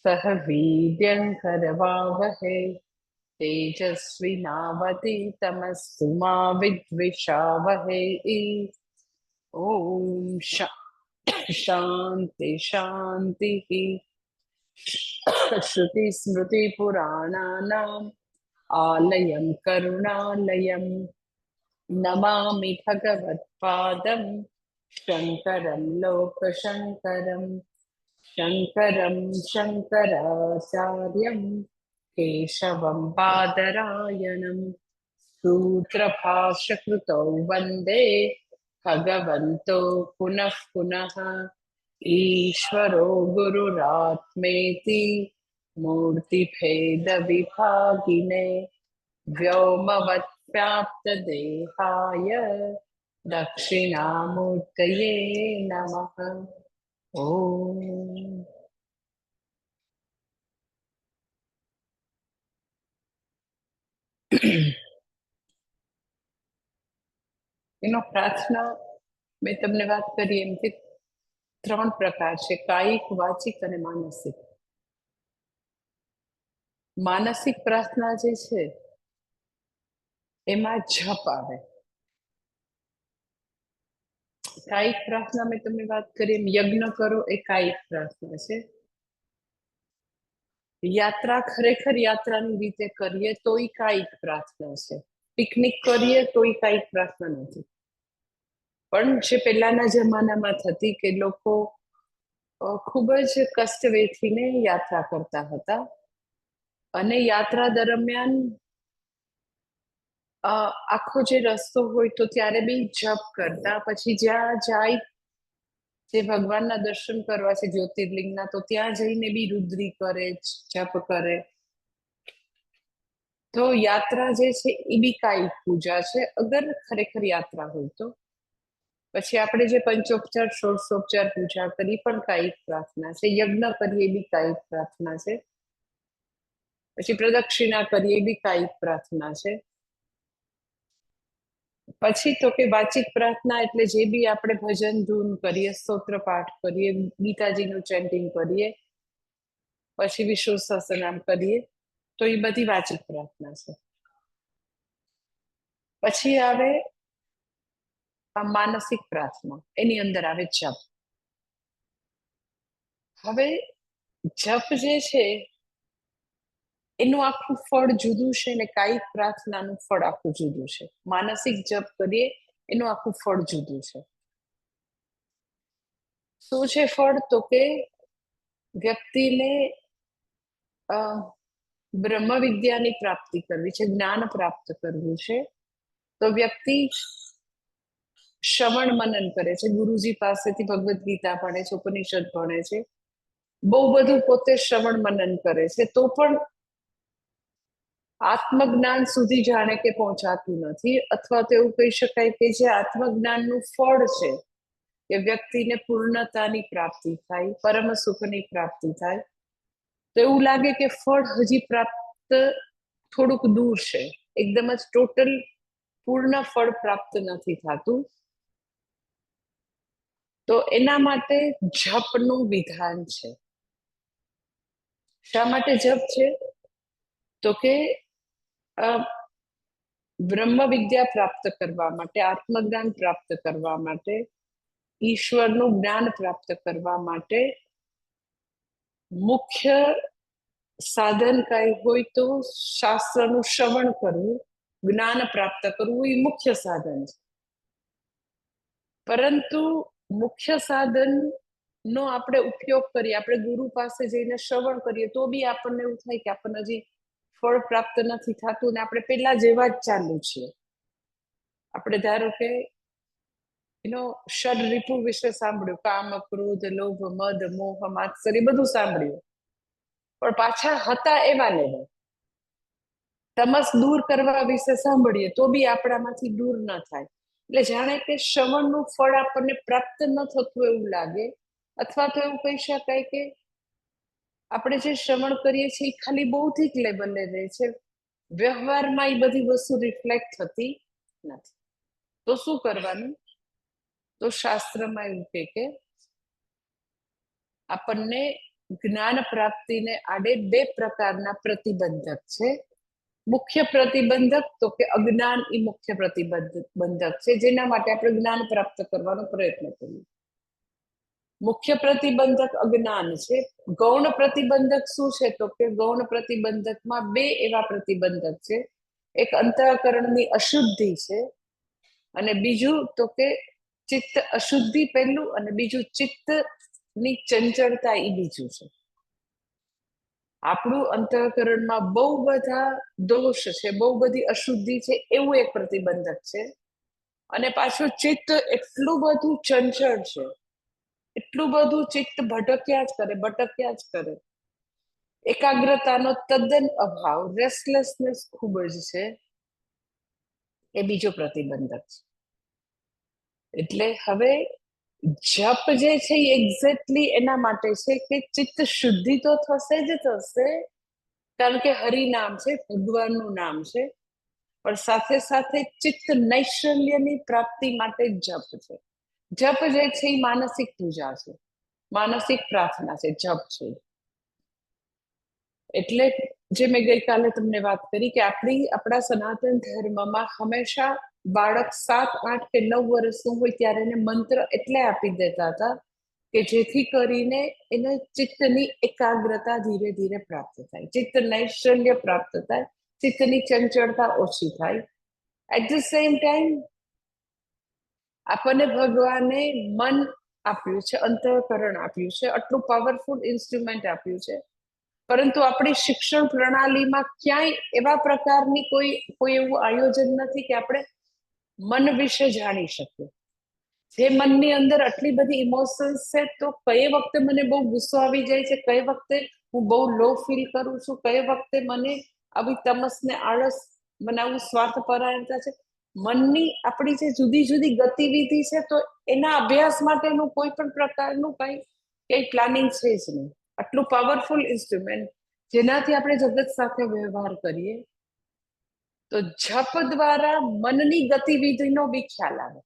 सह वीर्यङ्करवावहै तेजस्विनावतीतमस्तु मा विद्विषावहै। ॐ शान्ति शान्तिः। श्रुतिस्मृतिपुराणानाम् आलयं करुणालयं नमामि भगवत्पादं शङ्करं लोकशङ्करम्। शङ्करं शङ्कराचार्यं केशवं बादरायणं सूत्रभाष्यकृतौ वन्दे भगवन्तो पुनः पुनः। ईश्वरो गुरुरात्मेति मूर्तिभेदविभागिने व्योमवत्व्याप्तदेहाय दक्षिणामूर्तये नमः। ओम। એનો પ્રાર્થના મેં તમને વાત કરી એમ કે ત્રણ પ્રકાર છે, કાયિક, વાચિક અને માનસિક. માનસિક પ્રાર્થના જે છે એમાં જપ આવે. કાયિક પ્રાર્થના મેં તમને વાત કરી એમ યજ્ઞ કરો એ કાયિક પ્રાર્થના છે. યાત્રા ખરેખર યાત્રાની રીતે કરીએ તો એ કાયિક પ્રાર્થના છે. પિકનિક કરીએ તો એ કાયિક પ્રાર્થના નથી. પણ જે પહેલાના જમાનામાં થતી કે લોકો ખૂબ જ કષ્ટ વેઠીને યાત્રા કરતા હતા અને યાત્રા દરમિયાન આખો જે રસ્તો હોય તો ત્યારે બી જપ કરતા. પછી જ્યાં જાય જે ભગવાનના દર્શન કરવા છે જ્યોતિર્લિંગના, તો ત્યાં જઈને બી રુદ્રી કરે, જપ કરે. તો યાત્રા જે છે એ બી કાયિક પૂજા છે અગર ખરેખર યાત્રા હોય તો. પછી આપણે જે પંચોપચાર ષોડશોપચાર પૂજા કરી પણ કાયિક પ્રાર્થના છે. યજ્ઞ કરીએ બી કાયિક પ્રાર્થના છે. પછી પ્રદક્ષિણા કરીએ બી કાયિક પ્રાર્થના છે. પછી તો કે વાચિક પ્રાર્થના એટલે જે બી આપણે ભજન ધૂન કરીએ, સ્તોત્ર પાઠ કરીએ, ગીતાજીનું ચેન્ટિંગ કરીએ, પછી વિષ્ણુ સહસ્રનામ કરીએ, તો એ બધી વાચિક પ્રાર્થના છે. પછી આવે આ માનસિક પ્રાર્થના, એની અંદર આવે જપ. હવે જપ જે છે એનું આખું ફળ જુદું છે ને કાયિક પ્રાર્થનાનું ફળ આખું જુદું છે. માનસિક જપ કરીએ એનું આખું ફળ જુદું છે. શું છે ફળ? તો કે વ્યક્તિને બ્રહ્મ વિદ્યાની પ્રાપ્તિ કરવી છે, જ્ઞાન પ્રાપ્ત કરવું છે. તો વ્યક્તિ શ્રવણ મનન કરે છે, ગુરુજી પાસેથી ભગવદ્ ગીતા ભણે છે, ઉપનિષદ ભણે છે, બહુ બધું પોતે શ્રવણ મનન કરે છે, તો પણ આત્મજ્ઞાન સુધી જાણે કે પહોંચાતું નથી. અથવા તો એવું કહી શકાય કે જે આત્મજ્ઞાનનું ફળ છે કે વ્યક્તિને પૂર્ણતાની પ્રાપ્તિ થાય, પરમ સુખની પ્રાપ્તિ થાય, તો એવું લાગે કે ફળ હજી પ્રાપ્ત થોડુંક દૂર છે, એકદમ જ ટોટલ પૂર્ણ ફળ પ્રાપ્ત નથી થતું. તો એના માટે જપનું વિધાન છે. શા માટે જપ છે? તો કે બ્રહ્મ વિદ્યા પ્રાપ્ત કરવા માટે, આત્મજ્ઞાન પ્રાપ્ત કરવા માટે, ઈશ્વરનું જ્ઞાન પ્રાપ્ત કરવા માટે મુખ્ય સાધન કઈ હોય તો શાસ્ત્રનું શ્રવણ કરવું, જ્ઞાન પ્રાપ્ત કરવું એ મુખ્ય સાધન છે. પરંતુ મુખ્ય સાધન નો આપણે ઉપયોગ કરીએ, આપણે ગુરુ પાસે જઈને શ્રવણ કરીએ તો બી આપણને એવું થાય કે આપણને હજી ફળ પ્રાપ્ત નથી થતું ને આપણે પેલા જેવા જ ચાલુ છીએ. આપણે ધારો કે ષડ ઋતુ વિશે સાંભળ્યું, કામ, ક્રોધ, લોભ, મદ, મોહ, માત્સર્ય, બધું સાંભળ્યું, પણ પાછા હતા એવા લેવા. તમસ દૂર કરવા વિશે સાંભળીએ તો બી આપણામાંથી દૂર ન થાય. એટલે જાણે કે શ્રવણનું ફળ આપણને પ્રાપ્ત ન થતું એવું લાગે. અથવા તો એવું કહી શકાય કે આપણે જે શ્રવણ કરીએ છીએ એ ખાલી બૌદ્ધિક લેવલે રહે છે, વ્યવહારમાં એ બધી વસ્તુ રિફ્લેક્ટ થતી નથી. તો શું કરવાનું? તો શાસ્ત્રમાં એવું કે આપણને જ્ઞાન પ્રાપ્તિને આડે બે પ્રકારના પ્રતિબંધક છે. મુખ્ય પ્રતિબંધક તો કે અજ્ઞાન એ મુખ્ય પ્રતિબંધક છે, જેના માટે આપણે જ્ઞાન પ્રાપ્ત કરવાનો પ્રયત્ન કરીએ. મુખ્ય પ્રતિબંધક અજ્ઞાન છે. ગૌણ પ્રતિબંધક શું છે? તો કે ગૌણ પ્રતિબંધકમાં બે એવા પ્રતિબંધક છે. એક અંતઃકરણની અશુદ્ધિ છે, અને બીજું તો કે ચિત્ત અશુદ્ધિ પહેલું, અને બીજું ચિત્તની ચંચળતા એ બીજું છે. આપણું અંતઃકરણમાં બહુ બધા દોષ છે, બહુ બધી અશુદ્ધિ છે, એવું એક પ્રતિબંધક છે. અને પાછું ચિત્ત એટલું બધું ચંચળ છે, એટલું બધું ચિત્ત ભટક્યા જ કરે. એકાગ્રતાનો તદ્દન અભાવ, રેસ્ટલેસનેસ ખૂબ જ છે, એ બીજો પ્રતિબંધક છે. એટલે હવે જપ જે છે એ એક્ઝેક્ટલી એના માટે છે કે ચિત્ત શુદ્ધિ તો થશે જ થશે, કારણ કે હરિનામ છે, ભગવાનનું નામ છે, પણ સાથે સાથે ચિત્ત નૈશ્ચલ્યની પ્રાપ્તિ માટે જપ છે. જપ જે છે એ માનસિક પૂજા છે, માનસિક પ્રાર્થના છે, જપ છે. એટલે જે મેં ગઈકાલે તમને વાત કરી કે આપણા સનાતન ધર્મમાં હંમેશા બાળક 7, 8 કે 9 વર્ષનું હોય ત્યારે એને મંત્ર એટલે આપી દેતા હતા કે જેથી કરીને એને ચિત્તની એકાગ્રતા ધીરે ધીરે પ્રાપ્ત થાય, ચિત્ત નૈશ્ચલ્ય પ્રાપ્ત થાય, ચિત્તની ચંચળતા ઓછી થાય. એટ ધ સેમ ટાઈમ આપણને ભગવાને મન આપ્યું છે, અંતઃકરણ આપ્યું છે, આટલું પાવરફુલ ઇન્સ્ટ્રુમેન્ટ આપ્યું છે, પરંતુ આપણી શિક્ષણ પ્રણાલીમાં ક્યાંય એવા પ્રકારની કોઈ એવું આયોજન નથી કે આપણે મન વિશે જાણી શકીએ. જે મનની અંદર આટલી બધી ઇમોશન્સ છે, તો કઈ વખતે મને બહુ ગુસ્સો આવી જાય છે, કઈ વખતે હું બહુ લો ફીલ કરું છું, કઈ વખતે મને આવી તમસ ને આળસ, મને આવું સ્વાર્થપરાયણતા છે. મનની આપણી જે જુદી જુદી ગતિવિધિ છે, તો એના અભ્યાસ માટેનું કોઈ પણ પ્રકારનું કઈ પ્લાનિંગ છે જ નહીં. આટલું પાવરફુલ ઇન્સ્ટ્રુમેન્ટ જેનાથી આપણે જગત સાથે વ્યવહાર કરીએ, તો જપ દ્વારા મનની ગતિવિધિનો બી ખ્યાલ આવે.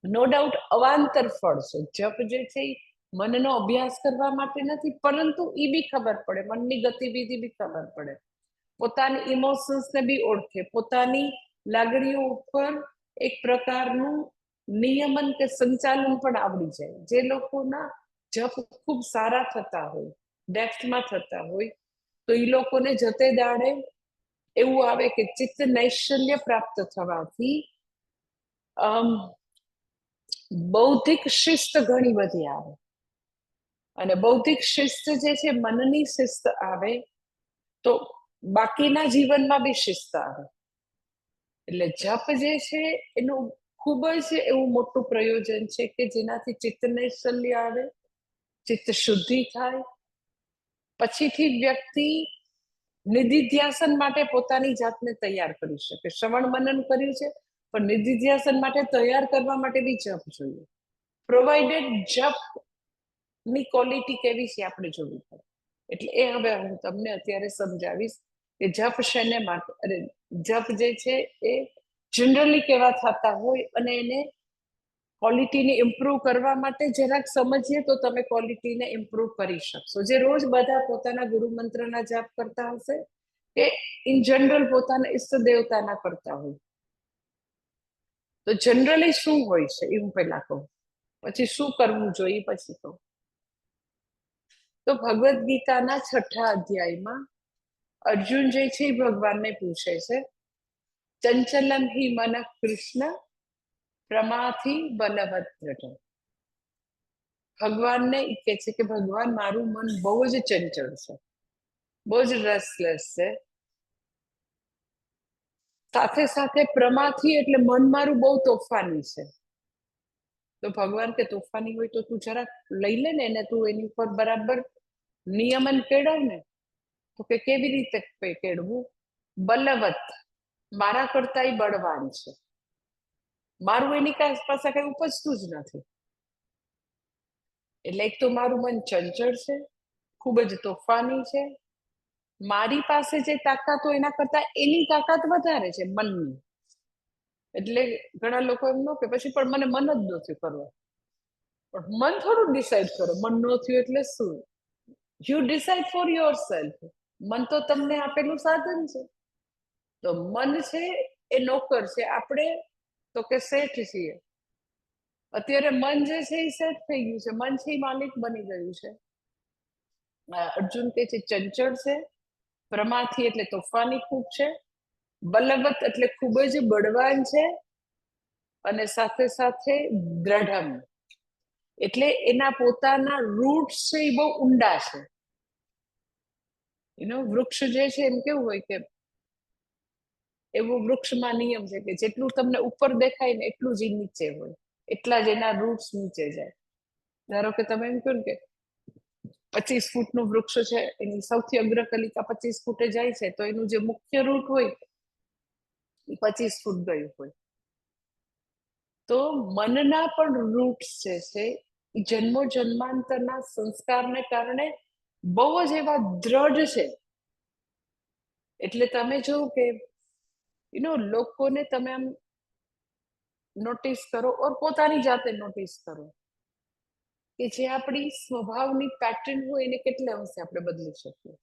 નો ડાઉટ અવાંતર ફળ છે. જપ જે છે એ મનનો અભ્યાસ કરવા માટે નથી, પરંતુ એ બી ખબર પડે, મનની ગતિવિધિ બી ખબર પડે, પોતાની ઇમોશન્સને બી ઓળખે, પોતાની લાગણીઓ ઉપર એક પ્રકારનું નિયમન કે સંચાલન પણ આવડી જાય. જે લોકોના જપ ખૂબ સારા થતા હોય, ડેપ્થમાં થતા હોય, તો એ લોકોને જતે દાડે એવું આવે કે ચિત્ત નૈશ્ચલ્ય પ્રાપ્ત થવાથી બૌદ્ધિક શિસ્ત ઘણી બધી આવે, અને બૌદ્ધિક શિસ્ત જે છે મનની શિસ્ત આવે તો બાકીના જીવનમાં બી શિસ્ત આવે. એટલે જપ જે છે એનું ખૂબ જ એવું મોટું પ્રયોજન છે કે જેનાથી ચિત્ત નૈશ્ચલ્ય આવે, ચિત્ત શુદ્ધિ થાય, પછીથી વ્યક્તિ નિધિધ્યાસન માટે પોતાની જાતને તૈયાર કરી શકે. શ્રવણ મનન કર્યું છે, પણ નિધિધ્યાસન માટે તૈયાર કરવા માટે બી જપ જોઈએ. પ્રોવાઇડેડ જપ ની ક્વોલિટી કેવી છે આપણે જોવી પડે. એટલે એ હવે હું તમને અત્યારે સમજાવીશ કે જપ શેને માટે, અરે જપ જે છે એ જનરલી કેવા થતા હોય, અને એને ક્વોલિટીને ઇમ્પ્રૂવ કરવા માટે જરાક સમજીએ તો તમે ક્વોલિટીને ઇમ્પ્રૂવ કરી શકશો. જે રોજ બધા પોતાના ગુરુ મંત્રના જાપ કરતા હશે કે ઇન જનરલ પોતાના ઈષ્ટ દેવતાના કરતા હોય, તો જનરલી શું હોય છે એ હું પહેલા કહું, પછી શું કરવું જોઈએ પછી કહું. તો ભગવદ્ ગીતાના 6થા અધ્યાયમાં અર્જુન જે છે એ ભગવાનને પૂછે છે, ચંચલમ હિ મન કૃષ્ણ પ્રમાથી બલવત દ્રઢ. ભગવાનને કહે છે કે ભગવાન મારું મન બહુ જ ચંચળ છે, બહુ જ રેસ્ટલેસ છે, સાથે સાથે પ્રમાથી એટલે મન મારું બહુ તોફાની છે. તો ભગવાન કે તોફાની હોય તો તું જરાક લઈ લે ને એને, તું એની ઉપર બરાબર નિયમન કેળવ ને. તો કે કેવી રીતે કેળવું? બલવત, મારા કરતા એ બળવાન છે, મારું એની પાસે કઈ ઉપજતું જ નથી. એટલે એક તો મારું મન ચંચળ છે, ખૂબ જ તોફાની છે, મારી પાસે જે તાકાત હોય એના કરતા એની તાકાત વધારે છે મનની. એટલે ઘણા લોકો એમ ન કે પછી પણ મને મન જ નથી કરવા, પણ મન થોડું ડિસાઈડ કરો, મન નો થયું એટલે શું? You decide for your self. મન તો તમને આપેલું સાધન છે. તો મન છે એ નોકર છે, આપણે તો કે શેઠ છીએ. અત્યારે મન જે છે એ સેટ થઈ ગયું છે, મન છે એ માલિક બની ગયું છે. અર્જુન કે છે ચંચળ છે, પ્રમાથી એટલે તોફાની ખૂબ છે, બલવત એટલે ખૂબ જ બળવાન છે, અને સાથે સાથે દ્રઢમ એટલે એના પોતાના રૂટ્સ છે એ બહુ ઊંડા છે. વૃક્ષ જે છે એમ કેવું હોય કે એવું વૃક્ષમાં નિયમ છે કે જેટલું તમને ઉપર દેખાય ને એટલું જ નીચે હોય, એટલા જ એના રૂટ્સ નીચે જાય. ધારો કે તમે એમ કહો કે 25 ફૂટનું વૃક્ષ છે, એની સૌથી અગ્રકલિકા 25 ફૂટે જાય છે, તો એનું જે મુખ્ય રૂટ હોય એ 25 ફૂટ ગયું હોય. તો મનના પણ રૂટ્સ જે છે એ જન્મો જન્માંતરના સંસ્કારને કારણે બહુ જ એવા દ્રઢ છે. એટલે તમે જો કે લોકોને તમે આમ નોટિસ કરો, ઓર પોતાની જાતે નોટિસ કરો કે જે આપણી સ્વભાવની પેટર્ન હોય એને કેટલે અંશે આપણે બદલી શકીએ.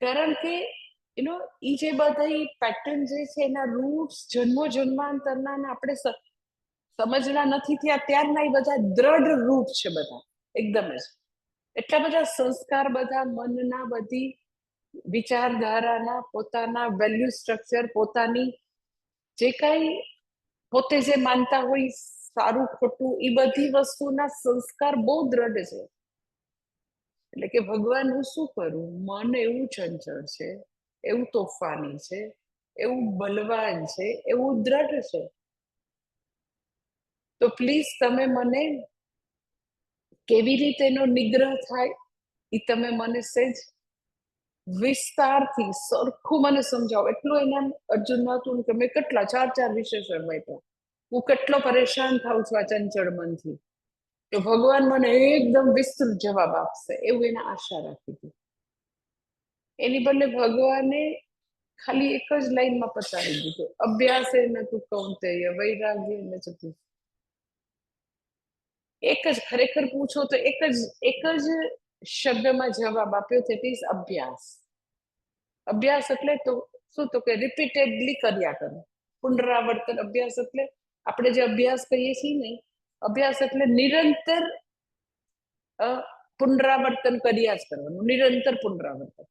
કારણ કે ઈ જે બધા પેટર્ન જે છે એના રૂટ્સ જન્મો જન્માંતરના આપણે સમજણા નથી થયા ત્યારના એ બધા દ્રઢ રૂટ છે, બધા એકદમ જ. એટલા બધા સંસ્કાર, બધા મનના, બધી વિચારધારાના, પોતાના વેલ્યુ સ્ટ્રક્ચર, પોતાની જે કઈ પોતે જે માનતા હોય સારું ખોટું, એ બધી વસ્તુના સંસ્કાર બહુ દ્રઢ છે. એટલે કે ભગવાન હું શું કરું, મન એવું ચંચળ છે, એવું તોફાની છે, એવું બલવાન છે, એવું દ્રઢ છે. તો પ્લીઝ તમે મને કેવી રીતે એનો નિગ્રહ થાય એ તમે મને સેજ વિસ્તારથી સરખું મને સમજાવો. એટલું એને અર્જુનમાં હતું કે મેં કેટલા 4 વિશેષણ વાંચ્યા, હું કેટલો પરેશાન થાઉં છું આ ચંચળ મનથી, તો ભગવાન મને એકદમ વિસ્તૃત જવાબ આપશે એવું એને આશા રાખી હતી. એની બદલે ભગવાને ખાલી એક જ લાઈનમાં પતાવી દીધું, અભ્યાસે ન તું કૌંતેય વૈરાગ્ય ન તું. એક જ, ખરેખર પૂછો તો એક જ શબ્દમાં જવાબ આપ્યો, ધેટ ઇઝ અભ્યાસ. અભ્યાસ એટલે તો શું, તો કે રિપીટેડલી કર્યા કરો, પુનરાવર્તન. અભ્યાસ એટલે આપણે જે અભ્યાસ કહીએ છીએ ને, અભ્યાસ એટલે નિરંતર પુનરાવર્તન કર્યા જ કરવાનું, નિરંતર પુનરાવર્તન,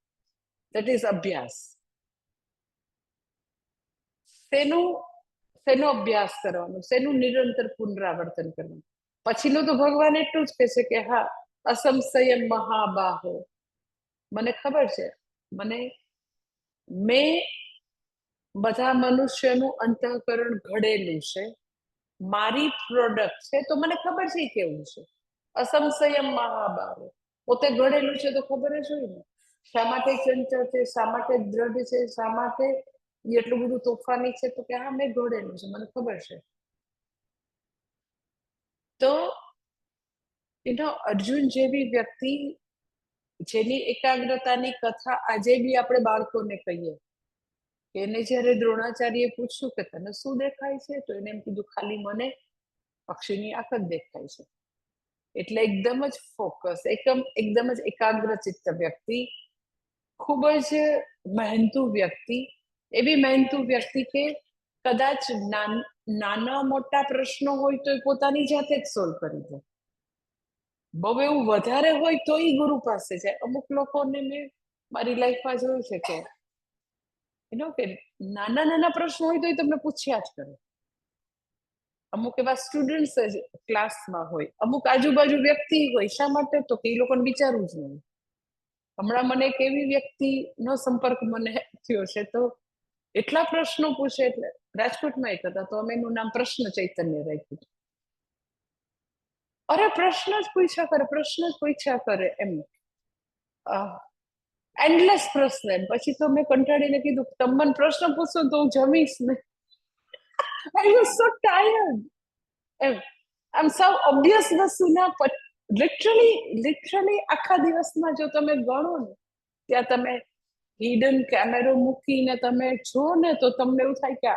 ધેટ ઇઝ અભ્યાસ. શેનો અભ્યાસ કરવાનો, શેનું નિરંતર પુનરાવર્તન કરવાનું. પછીનું તો ભગવાન એટલું જ કહેશે કે હા, અસંશય મહાબાહો, મને ખબર છે, મેં બધા મનુષ્યનું અંતઃકરણ ઘડેલું છે, મારી પ્રોડક્ટ છે, તો મને ખબર છે કેવું છે. અસંશય મહાબાહો, પોતે ઘડેલું છે તો ખબર જ હોય ને શા માટે ચંચળ છે, શા માટે દ્રઢ છે, શા માટે એટલું બધું તોફાની છે, તો કે હા મેં ઘડેલું છે, મને ખબર છે. તો અર્જુન જેવી વ્યક્તિ, જેની એકાગ્રતાની કથા આજે બી આપણે બાળકોને કહીએ, એને જયારે દ્રોણાચાર્ય પૂછ્યું કે તને શું દેખાય છે, તો એને એમ કીધું ખાલી મને પક્ષીની આંખ જ દેખાય છે. એટલે એકદમ જ ફોકસ, એકદમ જ એકાગ્ર ચિત્ત વ્યક્તિ, ખૂબ જ મહેનતુ વ્યક્તિ, એવી મહેનતુ વ્યક્તિ કે કદાચ નાના મોટા પ્રશ્નો હોય તો એ પોતાની જાતે જ સોલ્વ કરી દે. બહુ એવું વધારે હોય તો એ ગુરુ પાસે જાય. અમુક લોકોને મેં મારી લાઈફમાં જોયું છે કે કે નાના નાના પ્રશ્નો હોય તો એ તમને પૂછ્યા જ કરે. અમુક એવા સ્ટુડન્ટ્સ જ ક્લાસમાં હોય, અમુક આજુબાજુ વ્યક્તિ હોય, શા માટે, તો કે એ લોકોને વિચારવું જ નહીં. હમણાં મને એક એવી વ્યક્તિનો સંપર્ક મને થયો છે, તો એટલા પ્રશ્નો પૂછે. એટલે રાજકોટમાં એક હતા, તો અમે એનું નામ પ્રશ્ન ચૈતન્ય રાખ્યું. અરે પ્રશ્ન જ પૂછ્યા કરે એમ, એન્ડલેસ પ્રશ્ન. એમ પછી તો મેં કંટાળીને કીધું, તમે મને પ્રશ્ન પૂછો તો હું જમીશ ને. I was so tired. એમ આમ સાવ ઓબ્વિયસ વસ્તુના લિટરલી આખા દિવસમાં જો તમે ગણો ને, ત્યાં તમે હિડન કેમેરો મૂકીને તમે જો ને, તો તમને એવું થાય કે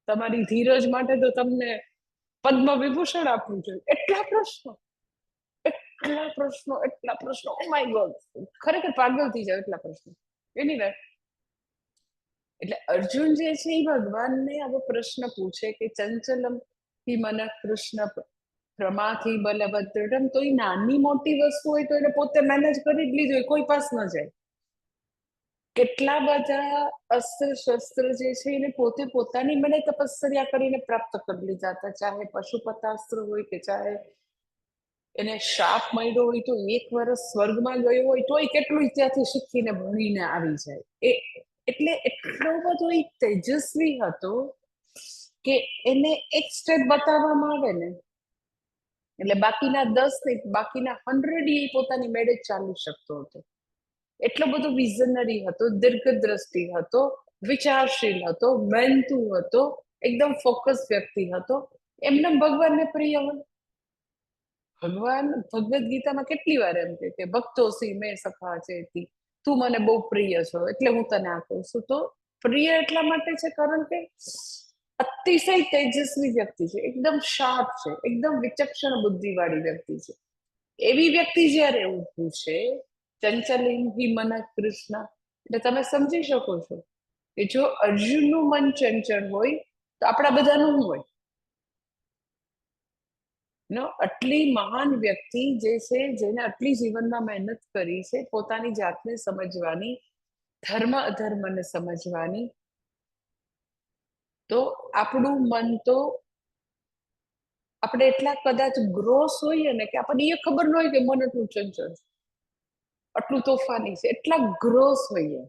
તમારી ધીરજ માટે તો તમને પદ્મ વિભૂષણ આપવું જોઈએ, એટલા પ્રશ્નો, ઓ માય ગોડ, ખરેખર પાગલ થઈ જાય એટલા પ્રશ્નો. એની વાત એટલે અર્જુન જે છે એ ભગવાનને આવો પ્રશ્ન પૂછે કે ચંચલમ હિ મન કૃષ્ણ પ્રમાથી બલભદ્રમ, તો એ નાની મોટી વસ્તુ હોય તો એને પોતે મેનેજ કરી જ લીધું, કોઈ પાસ ન જાય. કેટલા બધા અસ્ત્ર શસ્ત્ર જે છે એને પોતે પોતાની મને તપસ્યા કરીને પ્રાપ્ત કરી લીધા હતા, ચાહે પશુપતાસ્ત્ર હોય કે ચાહે એને શાપ મળ્યો હોય તો 1 વર્ષ સ્વર્ગમાં ગયો હોય તોય કેટલું ત્યાંથી શીખીને ભણીને આવી જાય. એટલે એટલો બધો એ તેજસ્વી હતો કે એને એક સ્ટેપ બતાવવામાં આવે ને એટલે બાકીના 10 ને બાકીના 100 એ પોતાની મેળે જ ચાલી શકતો હતો. એટલો બધો વિઝનરી હતો, દીર્ઘદ્રષ્ટિ હતો, વિચારશીલ હતો, મહેનતુ હતો, એકદમ ફોકસ વ્યક્તિ હતો. એમને ભગવાનને પ્રિય હોય. ભગવાન ભગવદ્ ગીતામાં કેટલી વાર એમ કે ભક્તો સી મેં સખા છે, તું મને બહુ પ્રિય છો એટલે હું તને આ કહું છું. તો પ્રિય એટલા માટે છે કારણ કે અતિશય તેજસ્વી વ્યક્તિ છે, એકદમ શાર્પ છે, એકદમ વિચક્ષણ બુદ્ધિ વાળી વ્યક્તિ છે. એવી વ્યક્તિ જયારે એવું પૂછે ચંચલિમ હિ મન કૃષ્ણ, એટલે તમે સમજી શકો છો કે જો અર્જુનનું મન ચંચળ હોય તો આપણા બધાનું હોય. આટલી મહાન વ્યક્તિ જે છે, જેને આટલી જીવનમાં મહેનત કરી છે, પોતાની જાતને સમજવાની, ધર્મ અધર્મને સમજવાની, તો આપણું મન તો આપણે એટલા કદાચ ગ્રોસ હોઈએ ને કે આપણને એ ખબર ન હોય કે મન એટલું ચંચળ, આટલું તોફાની છે, એટલા ગ્રોસ હોઈએ.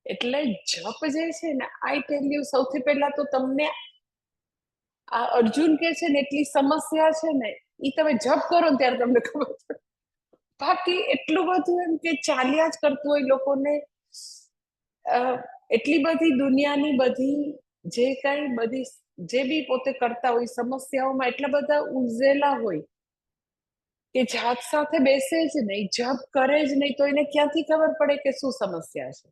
એટલે જપ જે છે ને, આઈ ટેલ યુ, સૌથી પહેલા તો તમને આ અર્જુન કે છે ને એટલી સમસ્યા છે ને, એ તમે જપ કરો ને ત્યારે તમને ખબર પડે. બાકી એટલું બધું એમ કે ચાલ્યા જ કરતું હોય લોકોને, એટલી બધી દુનિયાની બધી જે કઈ બધી જે બી પોતે કરતા હોય સમસ્યાઓમાં એટલા બધા ઉજેલા હોય કે જાત સાથે બેસે જ નહીં, જપ કરે જ નહીં, તો એને ક્યાંથી ખબર પડે કે શું સમસ્યા છે.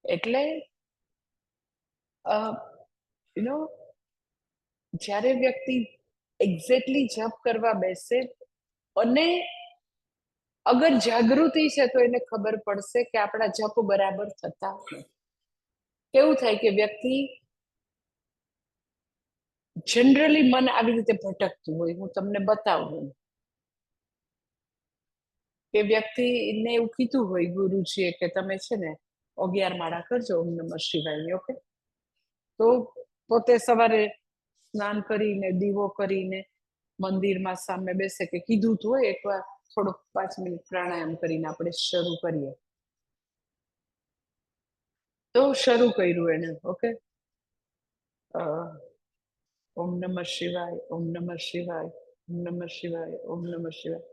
એટલે જ્યારે વ્યક્તિ એક્ઝેક્ટલી જપ કરવા બેસે અને અગર જાગૃતિ છે તો એને ખબર પડશે કે આપણા જપ બરાબર થતા નથી. કેવું થાય કે વ્યક્તિ જનરલી મન આવી રીતે ભટકતું હોય. હું તમને બતાવું કે વ્યક્તિને એવું કીધું હોય ગુરુજીએ કે તમે છે ને 11 માળા કરજો ઓમ નમઃ શિવાય. ઓકે, તો પોતે સવારે સ્નાન કરીને દીવો કરીને મંદિરમાં સામે બેસે કે કીધું તો હોય એકવાર થોડુંક 5 મિનિટ પ્રાણાયામ કરીને આપણે શરૂ કરીએ. તો શરૂ કર્યું એને. ઓકે, ઓમ નમઃ શિવાય, ઓમ નમઃ શિવાય, ઓમ નમઃ શિવાય, ઓમ નમઃ શિવાય.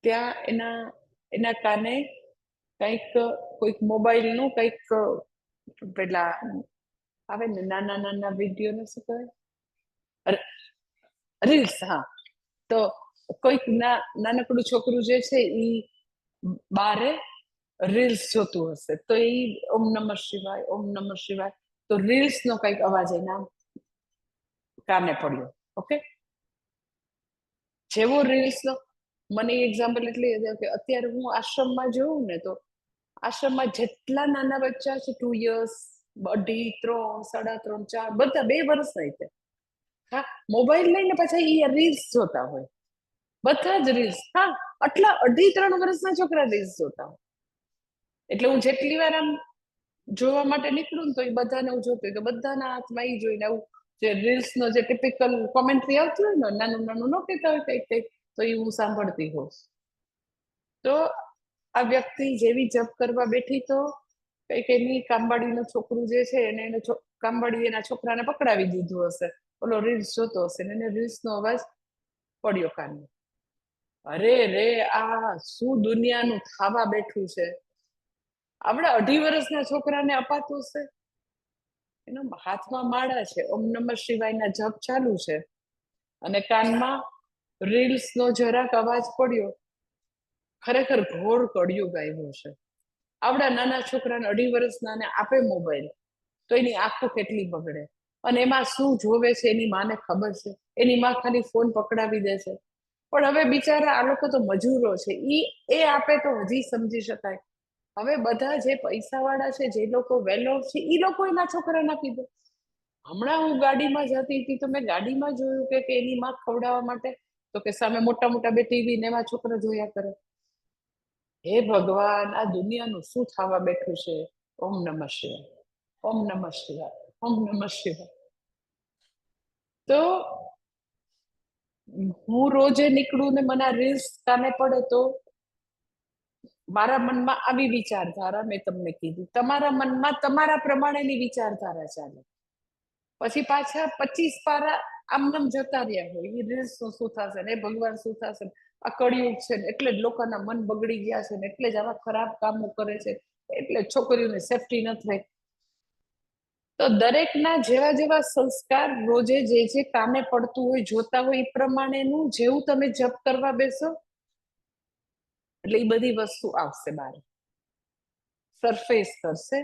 ત્યાં એના કાને કંઈક કોઈક મોબાઈલનું કંઈક પેલા આવે ને નાના નાના વિડીયો ને શું કહેવાય, રીલ્સ. હા, તો કોઈક નાનકડું છોકરું જે છે એ બારે રીલ્સ જોતું હશે, તો એ ઓમ નમઃ શિવાય, ઓમ નમઃ શિવાય, તો રીલ્સ નો કંઈક અવાજ એના કાને પડ્યો. ઓકે, જેવો રીલ્સ નો મને એક્ઝામ્પલ એટલે કે અત્યારે હું આશ્રમમાં જોઉં ને, તો આશ્રમમાં જેટલા નાના બચ્ચા છે 2 years, 2.5, 3, 3.5, 4, બધા 2 વર્ષ થાય છે, હા, મોબાઈલ લઈને પાછા એ રીલ્સ જોતા હોય, બધા જ રીલ્સ. હા, આટલા 2.5-3 વર્ષના છોકરા રીલ્સ જોતા હોય. એટલે હું જેટલી વાર આમ જોવા માટે નીકળું ને તો એ બધાને હું જોતી કે બધાના હાથમાં એ જોઈને આવું જે રીલ્સ નો જે ટિપિકલ કોમેન્ટ્રી આવતી હોય ને, નાનું નાનું ન કહેતા હોય કઈક કઈક, તો એ હું સાંભળતી હોઉં. તો આ વ્યક્તિ જેવી જપ કરવા બેઠી તો કઈક એની કામવાડીનું છોકરું જે છે એને કામવાડી એના છોકરાને પકડાવી દીધું હશે, ઓલો રીલ્સ જોતો હશે ને એને રીલ્સ નો અવાજ પડ્યો કાનમાં. અરે રે, આ શું દુનિયાનું ખાવા બેઠું છે. આપણા 2.5 વર્ષના છોકરાને અપાતું હશે. એના હાથમાં માળા છે, ઓમ નમઃ શિવાયના જપ ચાલુ છે, અને કાનમાં રીલ્સ નો જરાક અવાજ પડ્યો. ખરેખર ઘોર કળિયુગ આવ્યો છે. આવડા નાના છોકરાને 2.5 વર્ષના ને આપે મોબાઈલ, તો એની આંખો કેટલી બગડે. અને એમાં શું જોવે છે એની માને ખબર છે. એની માં ખાલી ફોન પકડાવી દે છે. પણ હવે બિચારા આ લોકો તો મજૂરો છે, એ આપે તો હજી સમજી શકાય. હવે બધા જે પૈસા વાળા છે, જે લોકો વેલ ઓફ છે, એ લોકો એના છોકરાને આપી દે. હમણાં હું ગાડીમાં જતી હતી તો મેં ગાડીમાં જોયું કે એની માં ખવડાવવા માટે તો કે સામે મોટા મોટા બે ટીવી ને એમાં છોકરા જોયા કરે. હે ભગવાન, આ દુનિયાનું શું થવા બેઠું છે. ઓમ નમઃ શિવાય, ઓમ નમઃ શિવાય, ઓમ નમઃ શિવાય. તો હું રોજે નીકળું ને મને રીલ્સ કાને પડે તો મારા મનમાં આવી વિચારધારા, મેં તમને કીધું, તમારા મનમાં તમારા પ્રમાણેની વિચારધારા ચાલે. પછી પાછા 25 પારા આમનામ જતા રહ્યા હોય. એ રીલ્સ નું શું થશે ને, ભગવાન શું થશે, આ કળિયુગ છે ને એટલે જ લોકોના મન બગડી ગયા છે ને એટલે જ આવા ખરાબ કામો કરે છે, એટલે છોકરીઓને સેફટી નથી રહી. તો દરેકના જેવા જેવા સંસ્કાર રોજે જે કામે પડતું હોય, જોતા હોય એ પ્રમાણેનું જેવું તમે જપ કરવા બેસો એટલે એ બધી વસ્તુ આવશે બહાર, સરફેસ કરશે.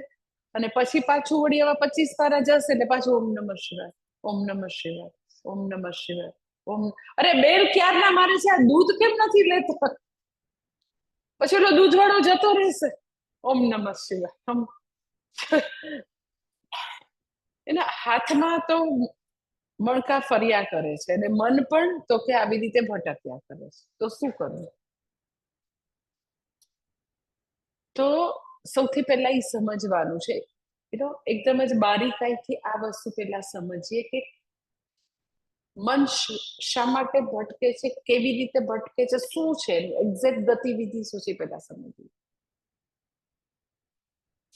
અને પછી પાછું વળી આવા 25 પારા જશે એટલે પાછું ઓમ નમઃ શિવાય, ઓમ નમઃ શિવાય, ઓમ નમઃ શિવાય, ઓમ. અરે બેલ ક્યારના મારે છે, આ દૂધ કેમ નથી લેતા? પછી ઓલો દૂધ વાળો જતો રહેશે, ઓમ નમઃ શિવાય. એના હાથમાં તો મણકા ફર્યા કરે છે અને મન પણ તો કે આવી રીતે ભટક્યા કરે છે. તો શું કરવું? તો સૌથી પહેલા એ સમજવાનું છે, એકદમ જ બારીકાઈથી આ વસ્તુ પહેલા સમજીએ કે મન શા માટે ભટકે છે, કેવી રીતે ભટકે છે, શું છે એક્ઝેક્ટ ગતિવિધિ શું છે, પહેલા સમજીએ.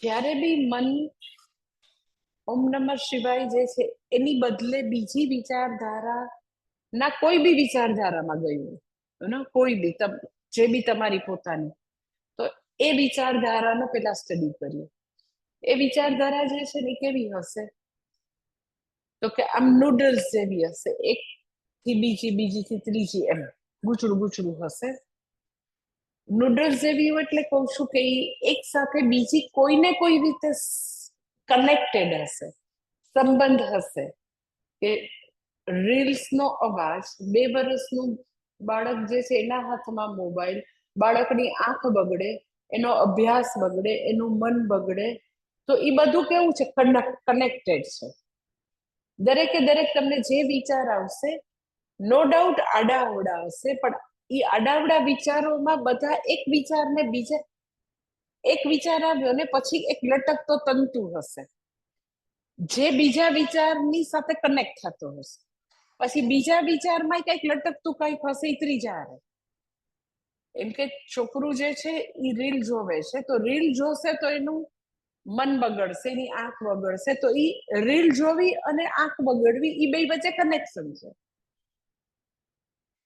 જ્યારે બી મન ઓમ નમઃ શિવાય જે છે એની બદલે બીજી વિચારધારા ના કોઈ બી વિચારધારામાં ગયું, કોઈ બી જે બી તમારી પોતાની, તો એ વિચારધારાનો પેલા સ્ટડી કરીએ. એ વિચારધારા જે છે ને કેવી હશે? તો કે આમ નૂડલ્સ જેવી હશે, એક થી બીજી, બીજી થી ત્રીજી, એમ ગુચડું ગુચડું હશે. નૂડલ્સ જેવી હોય એટલે કહું છું કે એક સાથે બીજી કોઈને કોઈ રીતે કનેક્ટેડ હશે, સંબંધ હશે. કે રીલ્સ નો અવાજ, 2 વર્ષનું બાળક જે છે એના હાથમાં મોબાઈલ, બાળકની આંખ બગડે, એનો અભ્યાસ બગડે, એનું મન બગડે. તો એ બધું કેવું છે? કનેક્ટેડ છે. દરેકે દરેક તમને જે વિચાર આવશે, નો ડાઉટ આડાઅવડા હશે, પણ એ આડાઅવડા વિચારોમાં બધા એક વિચારને બીજા, એક વિચાર આવ્યો ને પછી એક લટકતો તંતુ હશે જે બીજા વિચારની સાથે કનેક્ટ થતો હશે. પછી બીજા વિચારમાં કંઈક લટકતું કંઈક હશે, એ ત્રીજા આવે. એમ કે છોકરું જે છે એ રીલ જોવે છે, તો રીલ જોશે તો એનું મન બગડશે, એની આંખ બગડશે. તો એ રીલ જોવી અને આંખ બગડવી એ બે વચ્ચે કનેક્શન છે,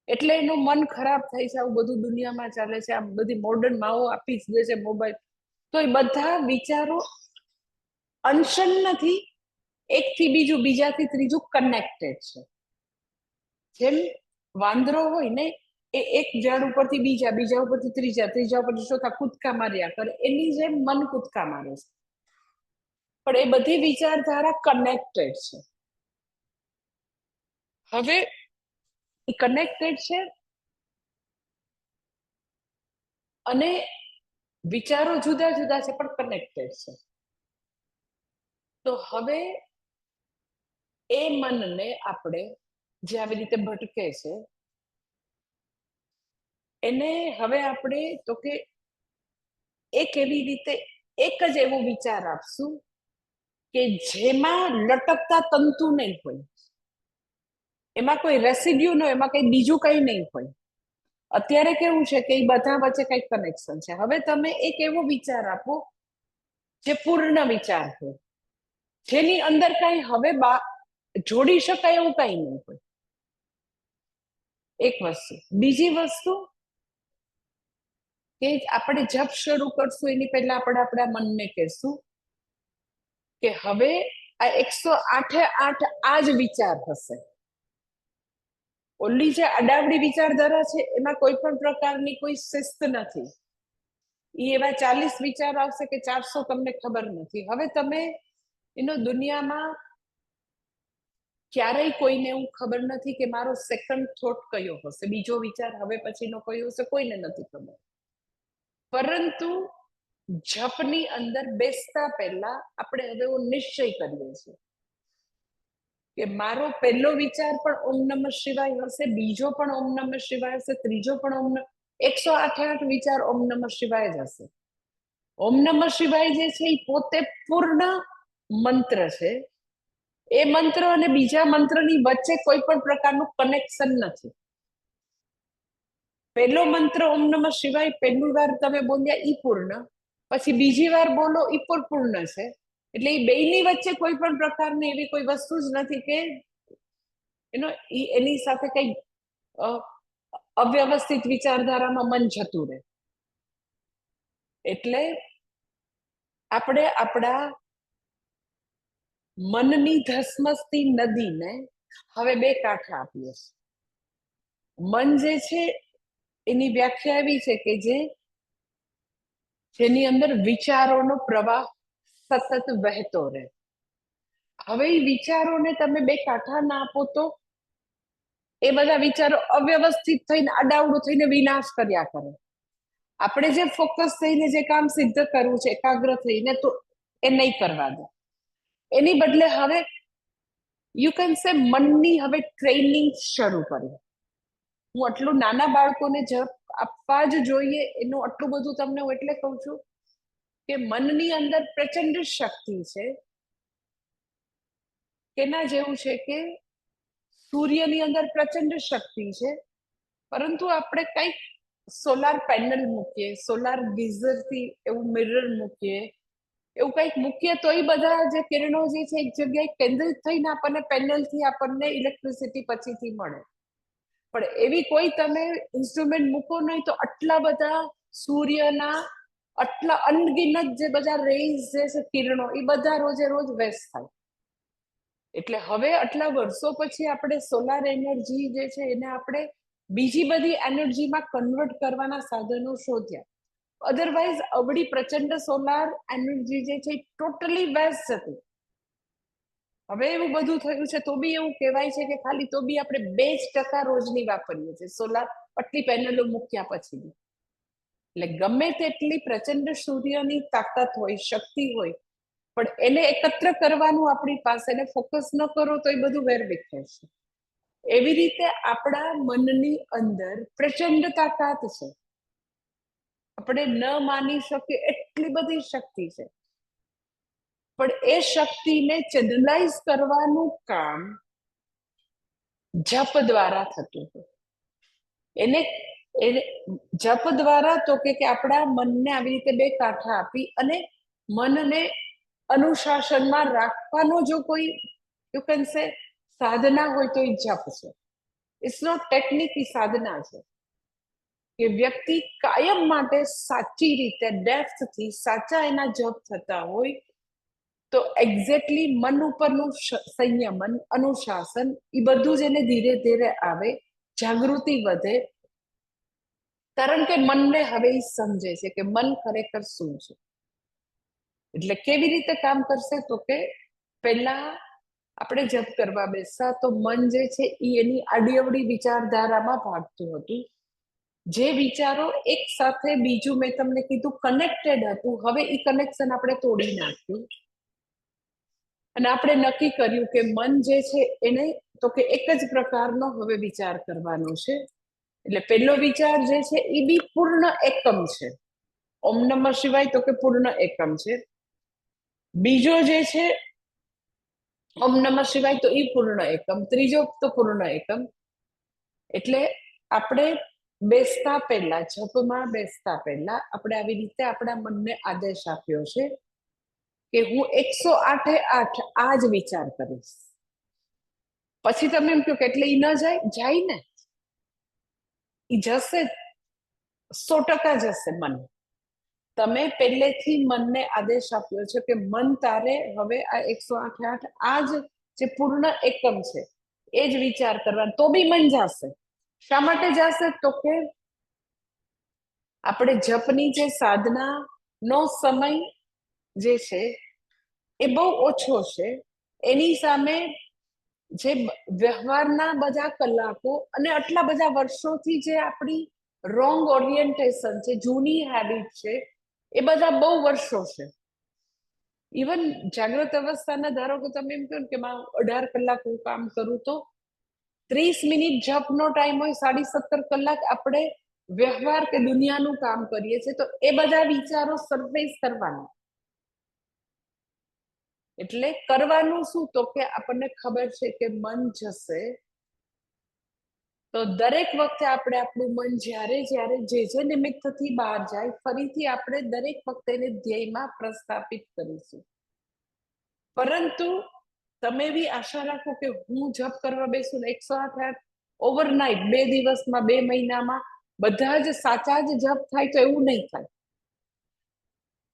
એટલે એનું મન ખરાબ થાય છે. આવું બધું દુનિયામાં ચાલે છે, આ બધી મોડર્ન માઓ આપી જ દે છે મોબાઈલ. તો એ બધા વિચારો અનશન નથી, એક થી બીજું, બીજાથી ત્રીજું કનેક્ટેડ છે. જેમ વાંદરો હોય ને, એ એક ઝાડ ઉપરથી બીજા, બીજા ઉપરથી ત્રીજા, ત્રીજા ઉપરથી ચોથા કૂદકા માર્યા કરે, એની જેમ મન કૂદકા મારે છે. પણ એ બધી વિચારધારા કનેક્ટેડ છે. હવે એ કનેક્ટેડ છે અને વિચારો જુદા જુદા છે પણ કનેક્ટેડ છે. તો હવે એ મનને આપણે જે આવી રીતે ભટકે છે એને હવે આપણે તો કે એક એવી રીતે એક જ એવો વિચાર આપશું કે જેમાં લટકતા તંતુ નહીં હોય, એમાં કોઈ રેસિડ્યુ ન હોય, એમાં કઈ બીજું કઈ નહીં હોય. અત્યારે કેવું છે કે એ બધા વચ્ચે કઈક કનેક્શન છે. હવે તમે એક એવો વિચાર આપો જે પૂર્ણ વિચાર હોય, જેની અંદર કઈ હવે જોડી શકાય એવું કઈ નહીં હોય. એક વસ્તુ. બીજી વસ્તુ કે આપણે જપ શરૂ કરશું એની પહેલા આપણે આપણા મનને કહેશું કે હવે આ 108 આ જ વિચાર હશે. ઓલી જે અડાવડી વિચારધારા છે એમાં કોઈ પણ પ્રકારની કોઈ શિસ્ત નથી. એ એવા 40 વિચાર આવશે કે 400 તમને ખબર નથી. હવે તમે દુનિયામાં ક્યારેય કોઈને એવું ખબર નથી કે મારો સેકન્ડ થોટ કયો હશે, બીજો વિચાર હવે પછીનો કયો હશે, કોઈને નથી ખબર. પરંતુ જપની અંદર બેસતા પહેલા આપણે હવે એવો નિશ્ચય કરીએ છીએ કે મારો પહેલો વિચાર પણ ઓમ નમઃ શિવાય હશે, બીજો પણ ઓમ નમઃ શિવાય હશે, ત્રીજો પણ ઓમ 108 વિચાર ઓમ નમઃ શિવાય જ હશે. ઓમ નમઃ શિવાય જે છે એ પોતે પૂર્ણ મંત્ર છે. એ મંત્ર અને બીજા મંત્રની વચ્ચે કોઈ પણ પ્રકારનું કનેક્શન નથી. પહેલો મંત્ર ઓમ નમઃ શિવાય પહેલી વાર તમે બોલ્યા ઈ પૂર્ણ, પછી બીજી વાર બોલો ઈ પણ પૂર્ણ છે. એટલે એ બેયની વચ્ચે કોઈ પણ પ્રકારની એવી કોઈ વસ્તુ જ નથી કે એની સાથે કઈ અવ્યવસ્થિત વિચારધારામાં મન જતું રહે. એટલે આપણે આપણા મનની ધસમસતી નદીને હવે બે કાંઠા આપીએ છીએ. મન જે છે એની વ્યાખ્યા એવી છે કે જેની અંદર વિચારોનો પ્રવાહ સતત વહેતો રહે. હવે એ વિચારોને તમે બે કાંઠા ના આપો તો એ બધા વિચારો અવ્યવસ્થિત થઈને આડાવડું થઈને વિનાશ કર્યા કરે. આપણે જે ફોકસ થઈને જે કામ સિદ્ધ કરવું છે એકાગ્ર થઈને, તો એ નહીં કરવા દે. એની બદલે હવે યુ કેન સે મનની હવે ટ્રેનિંગ શરૂ કરી. હું આટલું નાના બાળકોને જપ આપવા જ જોઈએ એનું આટલું બધું તમને હું એટલે કહું છું કે મનની અંદર પ્રચંડ શક્તિ છે. કેના જેવું છે કે સૂર્યની અંદર પ્રચંડ શક્તિ છે, પરંતુ આપણે કંઈક સોલાર પેનલ મૂકીએ, સોલાર ગીઝર થી એવું મિરર મૂકીએ, એવું કંઈક મૂકીએ તો એ બધા જે કિરણો જે છે એક જગ્યાએ કેન્દ્રિત થઈને આપણને પેનલથી આપણને ઇલેક્ટ્રિસિટી પછીથી મળે. પણ એવી કોઈ તમે ઇન્સ્ટ્રુમેન્ટ મૂકો નહીં તો આટલા બધા સૂર્યના આટલા અનગિનત જે બધા રેઝ જે છે કિરણો એ બધા રોજે રોજ વેસ્ટ થાય. એટલે હવે આટલા વર્ષો પછી આપણે સોલાર એનર્જી જે છે એને આપણે બીજી બધી એનર્જીમાં કન્વર્ટ કરવાના સાધનો શોધ્યા. અધરવાઇઝ અવળી પ્રચંડ સોલાર એનર્જી જે છે ટોટલી વેસ્ટ હતી. હવે એવું બધું થયું છે તો બી એવું કહેવાય છે કે ખાલી તો બી આપણે 2% રોજની વાપરીએ છીએ સોલાર આટલી પેનલો મૂક્યા પછી. એટલે ગમે તેટલી પ્રચંડ સૂર્યની તાકાત હોય, શક્તિ હોય, પણ એને એકત્ર કરવાનું આપણી પાસે, એને ફોકસ ન કરો તો એ બધું વેરવિખેર છે. એવી રીતે આપણા મનની અંદર પ્રચંડ તાકાત છે. આપણે ન માની શકીએ એટલી બધી શક્તિ છે. પણ એ શક્તિને ચેનલાઇઝ કરવાનું કામ જપ દ્વારા થતું હતું. એને જપ દ્વારા તો કે આપણા મનને આવી રીતે બે કાંઠા આપી અને મનને અનુશાસનમાં રાખવાનો જો કોઈ યુ કેન સે સાધના હોય તો એ જપ છે. ઇટ્સ નોટ ટેકનિક, એ સાધના છે કે વ્યક્તિ કાયમ માટે સાચી રીતે ડેપ્થથી સાચા એના જપ થતા હોય તો એક્ઝેક્ટલી મન ઉપરનું સંયમન, અનુશાસન એ બધું જ એને ધીરે ધીરે આવે, જાગૃતિ વધે. કારણ કે મનને હવે એ સમજે છે કે મન ખરેખર શું છે. એટલે કેવી રીતે કામ કરશે તો કે પહેલા આપણે જપ કરવા બેસા તો મન જે છે એ એની આડીઅવળી વિચારધારામાં ભાગતું હતું. જે વિચારો એક સાથે બીજું મેં તમને કીધું કનેક્ટેડ હતું, હવે એ કનેક્શન આપણે તોડી નાખ્યું અને આપણે નક્કી કર્યું કે મન જે છે એને તો કે એક જ પ્રકારનો હવે વિચાર કરવાનો છે. એટલે પહેલો વિચાર જે છે એ બી પૂર્ણ એકમ છે. ઓમ નમઃ શિવાય તો કે પૂર્ણ એકમ છે. બીજો જે છે ઓમ નમઃ શિવાય તો એ પૂર્ણ એકમ, ત્રીજો તો પૂર્ણ એકમ. એટલે આપણે બેસતા પહેલા, જપમાં બેસતા પહેલા આપણે આવી રીતે આપણા મનને આદેશ આપ્યો છે કે હું 108 આ જ વિચાર કરીશ. પછી તમે એમ કહો કે એટલે ઈ ન જાય ને, ઈ જશે, 100% જશે મન. તમે પહેલેથી મનને આદેશ આપ્યો છે કે મન તારે હવે આ 108 આ જ જે પૂર્ણ એકમ છે એ જ વિચાર કરવાનો, તો બી મન જશે. શા માટે જશે તો કે આપણે જપની જે સાધના નો સમય જે છે એ બહુ ઓછો છે. એની સામે જે વ્યવહારના બધા કલાકો અને આટલા બધા વર્ષોથી જે આપણી રોંગ ઓરિએન્ટેશન છે, જૂની હેબિટ છે, એ બધા બહુ વર્ષો છે. ઇવન જાગ્રત અવસ્થાના ધારો કે તમે એમ કહો કે 18 કલાક હું કામ કરું, તો 30 મિનિટ જપનો ટાઈમ હોય, 17.5 કલાક આપણે વ્યવહાર કે દુનિયાનું કામ કરીએ છીએ, તો એ બધા વિચારો સરફેસ કરવાના. એટલે કરવાનું શું, તો કે આપણને ખબર છે કે મન જશે, તો દરેક વખતે આપણે આપણું મન જ્યારે જ્યારે જે નિમિત્તથી બહાર જાય, ફરીથી આપણે દરેક વખતે એને ધ્યેયમાં પ્રસ્થાપિત કરીશું. પરંતુ તમે બી આશા રાખો કે હું જપ કરવા બેસું ને 108 ઓવરનાઇટ, 2 દિવસમાં, 2 મહિનામાં બધા જ સાચા જ જપ થાય, તો એવું નહીં થાય.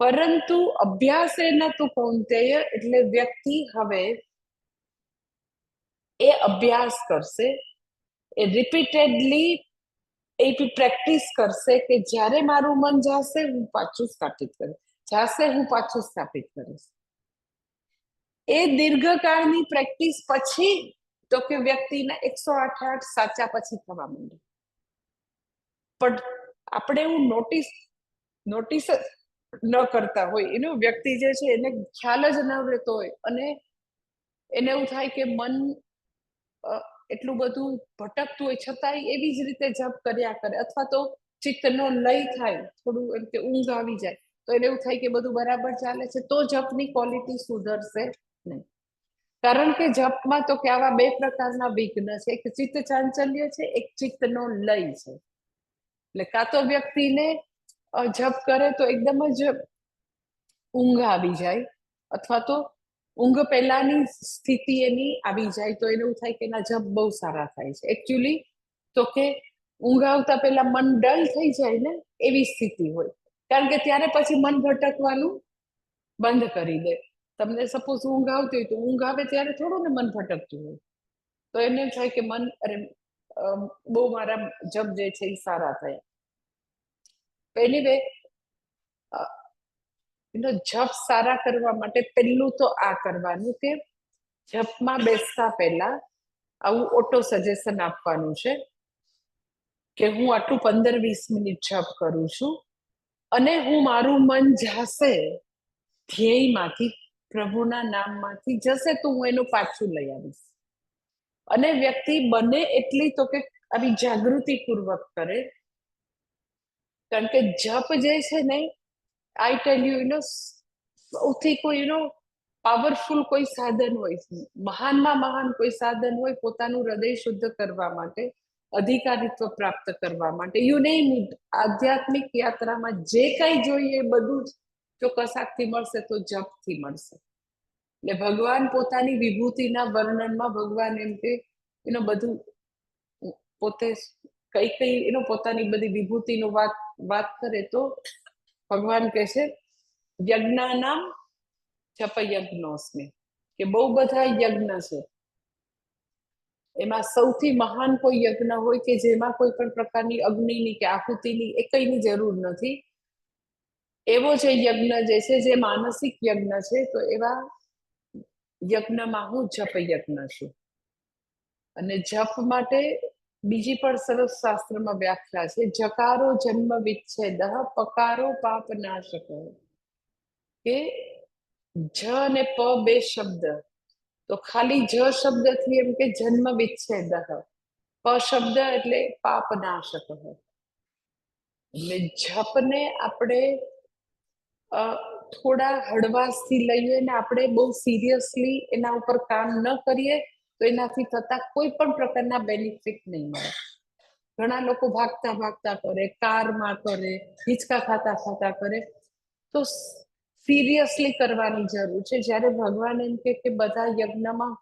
પરંતુ અભ્યાસ એના તું કૌંતેય, એટલે વ્યક્તિ હવે એ અભ્યાસ કરશે, એ રિપીટેડલી એ પ્રેક્ટિસ કરશે કે જ્યારે મારું મન જશે હું પાછું સ્થાપિત કરીશ, જશે હું પાછું સ્થાપિત કરીશ. એ દીર્ઘકાળની પ્રેક્ટિસ પછી તો કે વ્યક્તિના 108 સાચા પછી થવા માંડે. પણ આપણે એવું નોટિસ ન કરતા હોય, એનો વ્યક્તિ જે છે એને ખ્યાલ જ ન રહેતો હોય, અને એને એવું થાય કે મન એટલું બધું ભટકતું હોય છતાંય એવી જ રીતે જપ કર્યા કરે, અથવા તો ચિત્તનો લય થાય, થોડું એમ કે ઊંઘ આવી જાય, તો એને એવું થાય કે બધું બરાબર ચાલે છે, તો જપની ક્વોલિટી સુધરશે નહીં. કારણ કે જપમાં તો કે આવા 2 પ્રકારના વિઘ્ન છે, એક ચિત્ત ચાંચલ્ય છે, એક ચિત્તનો લય છે. એટલે કાં તો વ્યક્તિને જપ કરે તો એકદમ જ ઊંઘ આવી જાય, અથવા તો ઊંઘ પહેલાની સ્થિતિ એની આવી જાય, તો એને એવું થાય કે એના જપ બહુ સારા થાય છે. એકચ્યુઅલી તો કે ઊંઘ આવતા પહેલા મન ડલ થઈ જાય ને, એવી સ્થિતિ હોય. કારણ કે ત્યારે પછી મન ભટકવાનું બંધ કરી દે. તમને સપોઝ ઊંઘ આવતી હોય, તો ઊંઘ આવે ત્યારે થોડું ને મન ભટકતું હોય, તો એને એમ થાય કે મન બહુ મારા જપ જે છે એ સારા થયા. પહેલી વે જપ સારા કરવા માટે પહેલું તો આ કરવાનું કે જપમાં બેસતા પહેલા આવું ઓટો સજેશન આપવાનું છે કે હું આટલું 15-20 મિનિટ જપ કરું છું, અને હું મારું મન જશે ધ્યેયમાંથી, પ્રભુના નામમાંથી જશે, તો હું એનું પાછું લઈ આવીશ. અને વ્યક્તિ બને એટલી તો કે આવી જાગૃતિ પૂર્વક કરે. કારણ કે જપ જે છે ને, આઈ ટેલ યુ, સૌથી કોઈ પાવરફુલ કોઈ સાધન હોય, મહાનમાં મહાન કોઈ સાધન હોય પોતાનું હૃદય શુદ્ધ કરવા માટે, અધિકારીત્વ પ્રાપ્ત કરવા માટે, યુ નેમ ઇટ, આધ્યાત્મિક યાત્રામાં જે કઈ જોઈએ બધું જ જો કશાકથી મળશે તો જપથી મળશે. એટલે ભગવાન પોતાની વિભૂતિના વર્ણનમાં ભગવાન એમ કે બધું પોતે કઈ પોતાની બધી વિભૂતિનું વાત કરે, તો ભગવાન કહે છે યજ્ઞાનામ જપ યજ્ઞોસ્મિ, કે બહુ બધા યજ્ઞ છે, એમાં સૌથી મહાન કોઈ યજ્ઞ હોય કે જેમાં કોઈ પણ પ્રકારની અગ્નિની કે આહુતિની એ કઈની જરૂર નથી, એવો જે યજ્ઞ જે છે, જે માનસિક યજ્ઞ છે, તો એવા યજ્ઞમાં હું જપ યજ્ઞ છું. અને જપ માટે બીજી પણ સરસ શાસ્ત્રમાં વ્યાખ્યા છે, જકારો જન્મ વિચ્છેદ, પકારો પાપ નાશક. કે જ અને પ 2 શબ્દ, તો ખાલી જ શબ્દથી એમ કે જન્મ વિચ્છેદ, પ શબ્દ એટલે પાપ નાશક. એટલે જપને આપણે થોડા હળવાશથી લઈએ ને આપણે બહુ સિરિયસલી એના ઉપર કામ ન કરીએ, તો એનાથી થતા કોઈ પણ પ્રકારના બેનિફિટ નહીં મળે. ઘણા લોકો ભાગતા ભાગતા કરે, કારમાં કરે, હિંચકા ખાતા ખાતા કરે, તો સિરિયસલી કરવાની જરૂર છે. જ્યારે ભગવાન એમ કે બધા યજ્ઞમાં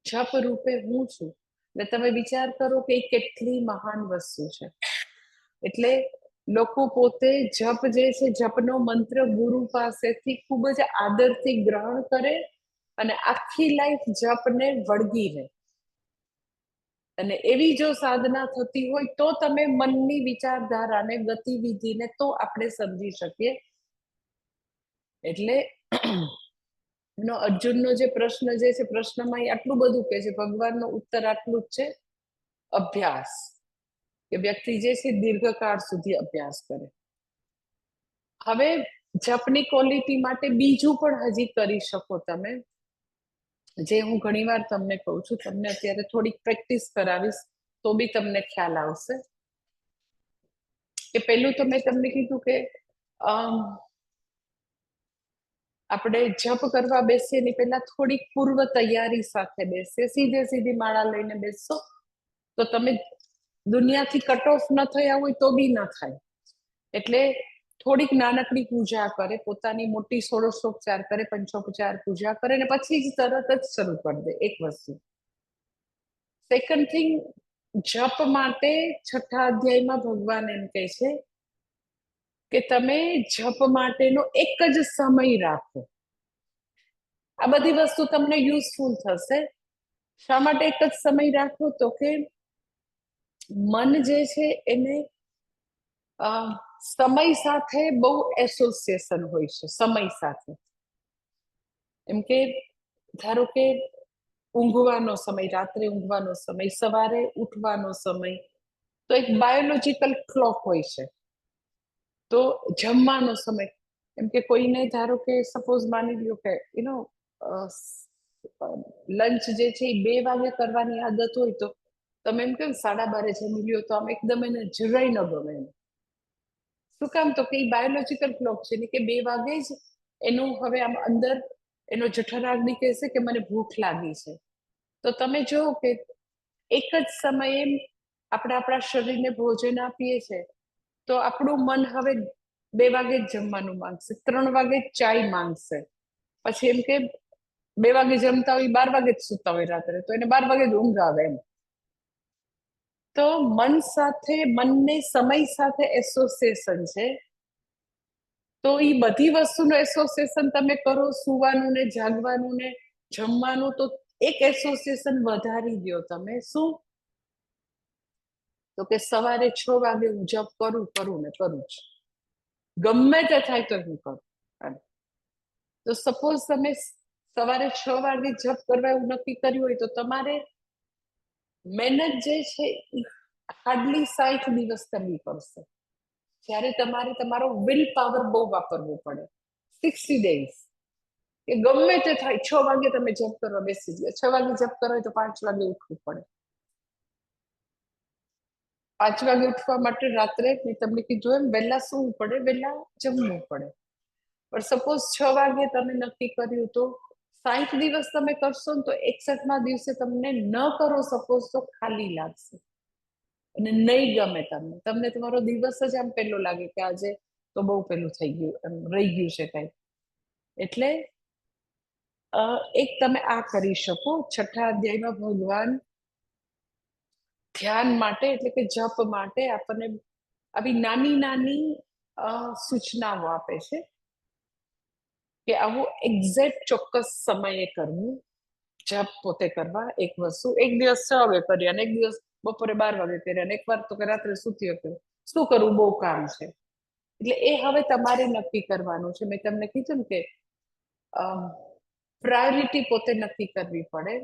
જપ રૂપે હું છું, એટલે તમે વિચાર કરો કે એ કેટલી મહાન વસ્તુ છે. એટલે લોકો પોતે જપ જે છે, જપનો મંત્ર ગુરુ પાસેથી ખૂબ જ આદરથી ગ્રહણ કરે, અને આખી લાઈફ જપને વળગી રહે. અને એવી જો સાધના થતી હોય, તો તમે મનની વિચારધારાને, ગતિવિધિને તો આપણે સમજી શકીએ. એટલે એનો અર્જુનનો જે પ્રશ્ન જે છે, પ્રશ્નમાં આટલું બધું કે છે, ભગવાનનો ઉત્તર આટલું જ છે, અભ્યાસ. કે વ્યક્તિ જે છે દીર્ઘકાળ સુધી અભ્યાસ કરે. હવે જપની ક્વોલિટી માટે બીજું પણ હજી કરી શકો તમે, જે હું ઘણીવાર તમને કહું છું. તમને અત્યારે થોડીક પ્રેક્ટિસ કરાવીશ તો બી તમને ખ્યાલ આવશે. કે પેલું તો મેં તમને કીધું કે આપણે જપ કરવા બેસીએ એની પહેલા થોડીક પૂર્વ તૈયારી સાથે બેસીએ. સીધી માળા લઈને બેસશો તો તમે દુનિયાથી કટ ઓફ ન થયા હોય તો બી ન થાય. એટલે થોડીક નાનકડી પૂજા કરે, પોતાની મોટી ષોડશોપચાર કરે, પંચોપચાર પૂજા કરે, ને પછી જ તરત જ શરૂ કરી દે. એક વસ્તુ. સેકન્ડ થિંગ, જપ માટે 6થા અધ્યાયમાં ભગવાન એમ કહે છે કે તમે જપ માટેનો એક જ સમય રાખો. આ બધી વસ્તુ તમને યુઝફુલ થશે. શા માટે એક જ સમય રાખો? તો કે મન જે છે એને સમય સાથે બહુ એસોસિએશન હોય છે. સમય સાથે એમ કે ધારો કે ઊંઘવાનો સમય, રાત્રે ઊંઘવાનો સમય, સવારે ઉઠવાનો સમય, તો એક બાયોલોજીકલ ક્લોક હોય છે. તો જમવાનો સમય, એમ કે કોઈને ધારો કે સપોઝ માની લ્યો કે લંચ જે છે એ 2 વાગે કરવાની આદત હોય, તો તમે એમ કેમ 12:30 જમી લ્યો તો આમ એકદમ એને જરાય ન ગમે. શું કામ? તો કે એ બાયોલોજીકલ ક્લોક છે ને, કે 2 વાગે જ એનું હવે આમ અંદર એનો જઠરાગ્નિ કહેશે કે મને ભૂખ લાગી છે. તો તમે જુઓ કે એક જ સમયે આપણે આપણા શરીરને ભોજન આપીએ છીએ, તો આપણું મન હવે 2 વાગે જ જમવાનું માંગશે, 3 વાગે જ ચાય માંગશે. પછી એમ કે 2 વાગે જમતા હોય, 12 વાગે જ સૂતા હોય રાત્રે, તો એને 12 વાગે જ ઊંઘ આવે એમ. તો મન સાથે, મનને સમય સાથે એસોસિએશન છે. તો એ બધી વસ્તુનું એસોસિએશન તમે કરો, સુવાનું ને જાગવાનું ને જમવાનું, તો એક એસોસિએશન વધારી દો તમે. શું? તો કે સવારે 6 વાગે હું જપ કરું જ, ગમે તે થાય તો હું કરું. તો સપોઝ તમે સવારે 6 વાગે જપ કરવા એવું નક્કી કર્યું હોય, તો તમારે મહેનત જે છે એ હાર્ડલી 60 દિવસ કરવી પડશે. જ્યારે તમારે તમારો વિલ પાવર બહુ વાપરવો પડે. 60 days. કે ગમે તે થાય, 6 વાગે તમે જપ કરવા બેસી ગયા, 6 વાગે જપ કરો હોય તો 5 વાગે ઉઠવું પડે. 5 વાગે ઉઠવા માટે રાત્રે મેં તમને કીધું એમ વહેલા સૂવું પડે, વહેલા જમવું પડે. પણ સપોઝ 6 વાગે તમે નક્કી કર્યું, તો 60 દિવસ તમે કરશો ને, તો 61મા દિવસે તમને ન કરો સપોઝ, તો ખાલી લાગશે અને નહીં ગમે તમને તમારો દિવસ જ આમ પેલો લાગે કે આજે તો બહુ પેલું થઈ ગયું, એમ રહી ગયું છે કઈ. એટલે એક તમે આ કરી શકો. 6થા અધ્યાયમાં ભગવાન ધ્યાન માટે, એટલે કે જપ માટે આપણને આવી નાની સૂચનાઓ આપે છે કે આવું એક્ઝેક્ટ ચોક્કસ સમયે કરવું. જપ પોતે કરવા એક વસ્તુ, એક દિવસ 6 વાગે કરી, અને એક દિવસ બપોરે 12 વાગે કરી, અને એક વાર તો કે રાત્રે સૂતી વખતે. શું કરવું? બહુ કામ છે. એટલે એ હવે તમારે નક્કી કરવાનું છે. મેં તમને કીધું ને કે પ્રાયોરિટી પોતે નક્કી કરવી પડે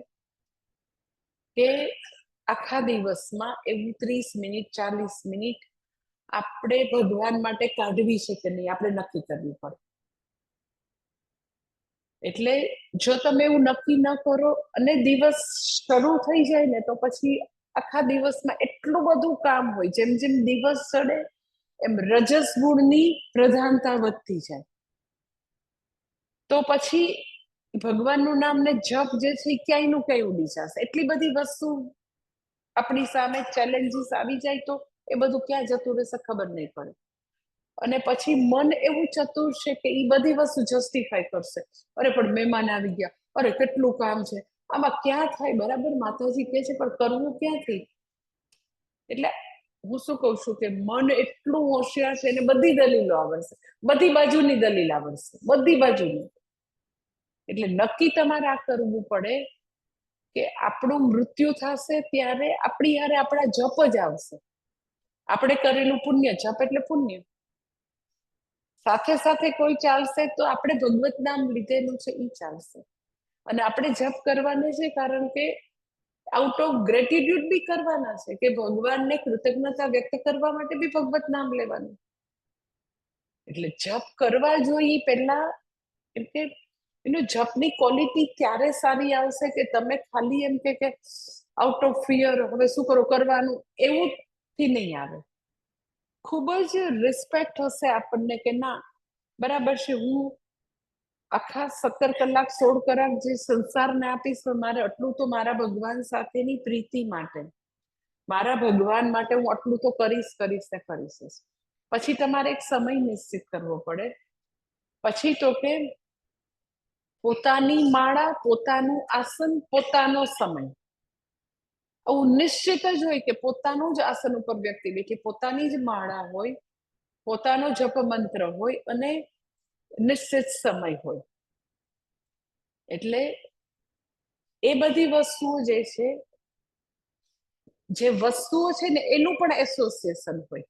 કે આખા દિવસમાં એવું 30 મિનિટ 40 મિનિટ આપણે ભગવાન માટે કાઢવી છે કે નહીં, આપણે નક્કી કરવી પડે. એટલે જો તમે એવું નક્કી ન કરો અને દિવસ શરૂ થઈ જાય ને, તો પછી આખા દિવસમાં એટલું બધું કામ હોય, જેમ જેમ દિવસ ચડે એમ રજસ ગુણની પ્રધાનતા વધતી જાય. તો પછી ભગવાનનું નામ ને જપ જે છે ક્યાંય નું ક્યાંય ઉડી જશે. એટલી બધી વસ્તુ આપણી સામે ચેલેન્જીસ આવી જાય, તો એ બધું ક્યાં જતું રહેશે ખબર નહીં પડે. અને પછી મન એવું ચતુર છે કે એ બધી વસ્તુ જસ્ટિફાય કરશે. અરે પણ મહેમાન આવી ગયા, અરે કેટલું કામ છે, આમાં ક્યાં થાય? બરાબર, માતાજી કહે છે, પણ કરવું ક્યાંથી? એટલે હું શું કઉ છું કે મન એટલું હોશિયાર છે, એને બધી દલીલો આવડશે, બધી બાજુની દલીલ આવડશે, બધી બાજુની. એટલે નક્કી તમારે આ કરવું પડે કે આપણું મૃત્યુ થશે ત્યારે આપણી યારે આપણા જપ જ આવશે. આપણે કરેલું પુણ્ય, જપ એટલે પુણ્ય. સાથે સાથે કોઈ ચાલશે તો આપણે ભગવત નામ લીધેલું છે એ ચાલશે. અને આપણે જપ કરવાને છે કારણ કે આઉટ ઓફ ગ્રેટિટ્યુડ બી કરવાના છે કે ભગવાનને કૃતજ્ઞતા વ્યક્ત કરવા માટે બી ભગવત નામ લેવાનું. એટલે જપ કરવા જોઈએ પહેલા, એમ કે એનું જપની ક્વોલિટી ત્યારે સારી આવશે કે તમે ખાલી એમ કે આઉટ ઓફ ફિયર હવે શું કરો કરવાનું એવું થી નહીં આવે. ખૂબ જ રિસ્પેક્ટ હશે આપણને કે ના બરાબર છે, હું આખા 17 કલાક 16 કલાક જે સંસારને આપીશ પણ મારે આટલું તો મારા ભગવાન સાથેની પ્રીતિ માટે, મારા ભગવાન માટે હું આટલું તો કરીશ ને કરીશ. પછી તમારે એક સમય નિશ્ચિત કરવો પડે. પછી તો કે પોતાની માળા, પોતાનું આસન, પોતાનો સમય. આવું નિશ્ચિત જ હોય કે પોતાનું જ આસન ઉપર વ્યક્તિ બેઠે, પોતાની જ માળા હોય, પોતાનો જપ મંત્ર હોય અને નિશ્ચિત સમય હોય. એટલે એ બધી વસ્તુઓ જે વસ્તુઓ છે ને એનું પણ એસોસિએશન હોય.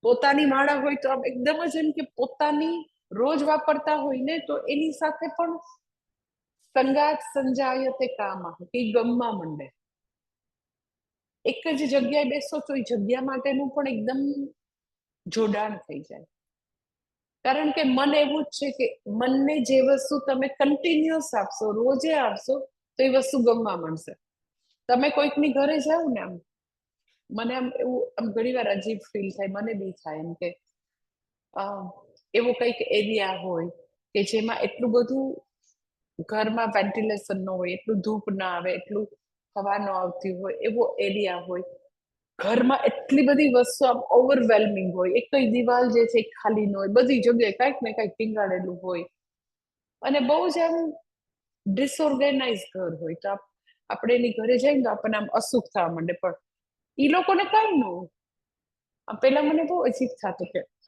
પોતાની માળા હોય તો આમ એકદમ જ એમ કે પોતાની રોજ વાપરતા હોય ને તો એની સાથે પણ સંગાત સંજાયતે કામ કે ગમવા માંડે. એક જ જગ્યાએ બેસો તો એ જગ્યા માટેનું પણ એકદમ જોડાણ થઈ જાય. કારણ કે મન એવું જ છે કે મનને જે વસ્તુ તમે કન્ટિન્યુઅસ આપશો, રોજે આપશો તો એ વસ્તુ ગમવા માંડશે. તમે કોઈકની ઘરે જાઓ ને આમ, મને આમ એવું આમ ઘણી વાર અજીબ ફીલ થાય, મને બી થાય એમ કે એવો કંઈક એરિયા હોય કે જેમાં એટલું બધું ઘરમાં વેન્ટિલેશન ન હોય, એટલું ધૂપ ના આવે, એટલું હવા ન આવતી હોય, એવો એરિયા હોય. ઘરમાં એટલી બધી વસ્તુ આમ ઓવરવેલ્મિંગ હોય, એક કઈ દિવાલ જે છે ખાલી ન હોય, બધી જગ્યાએ કંઈક ને કંઈક ટીંગાડેલું હોય અને બહુ જ આમ ડિસઓર્ગેનાઇઝ ઘર હોય. તો આપણે એની ઘરે જઈએ ને તો આપણને આમ અસુખ થવા માંડે. પણ ઈ લોકોને કઈ ન હોય. પેલા મને બહુ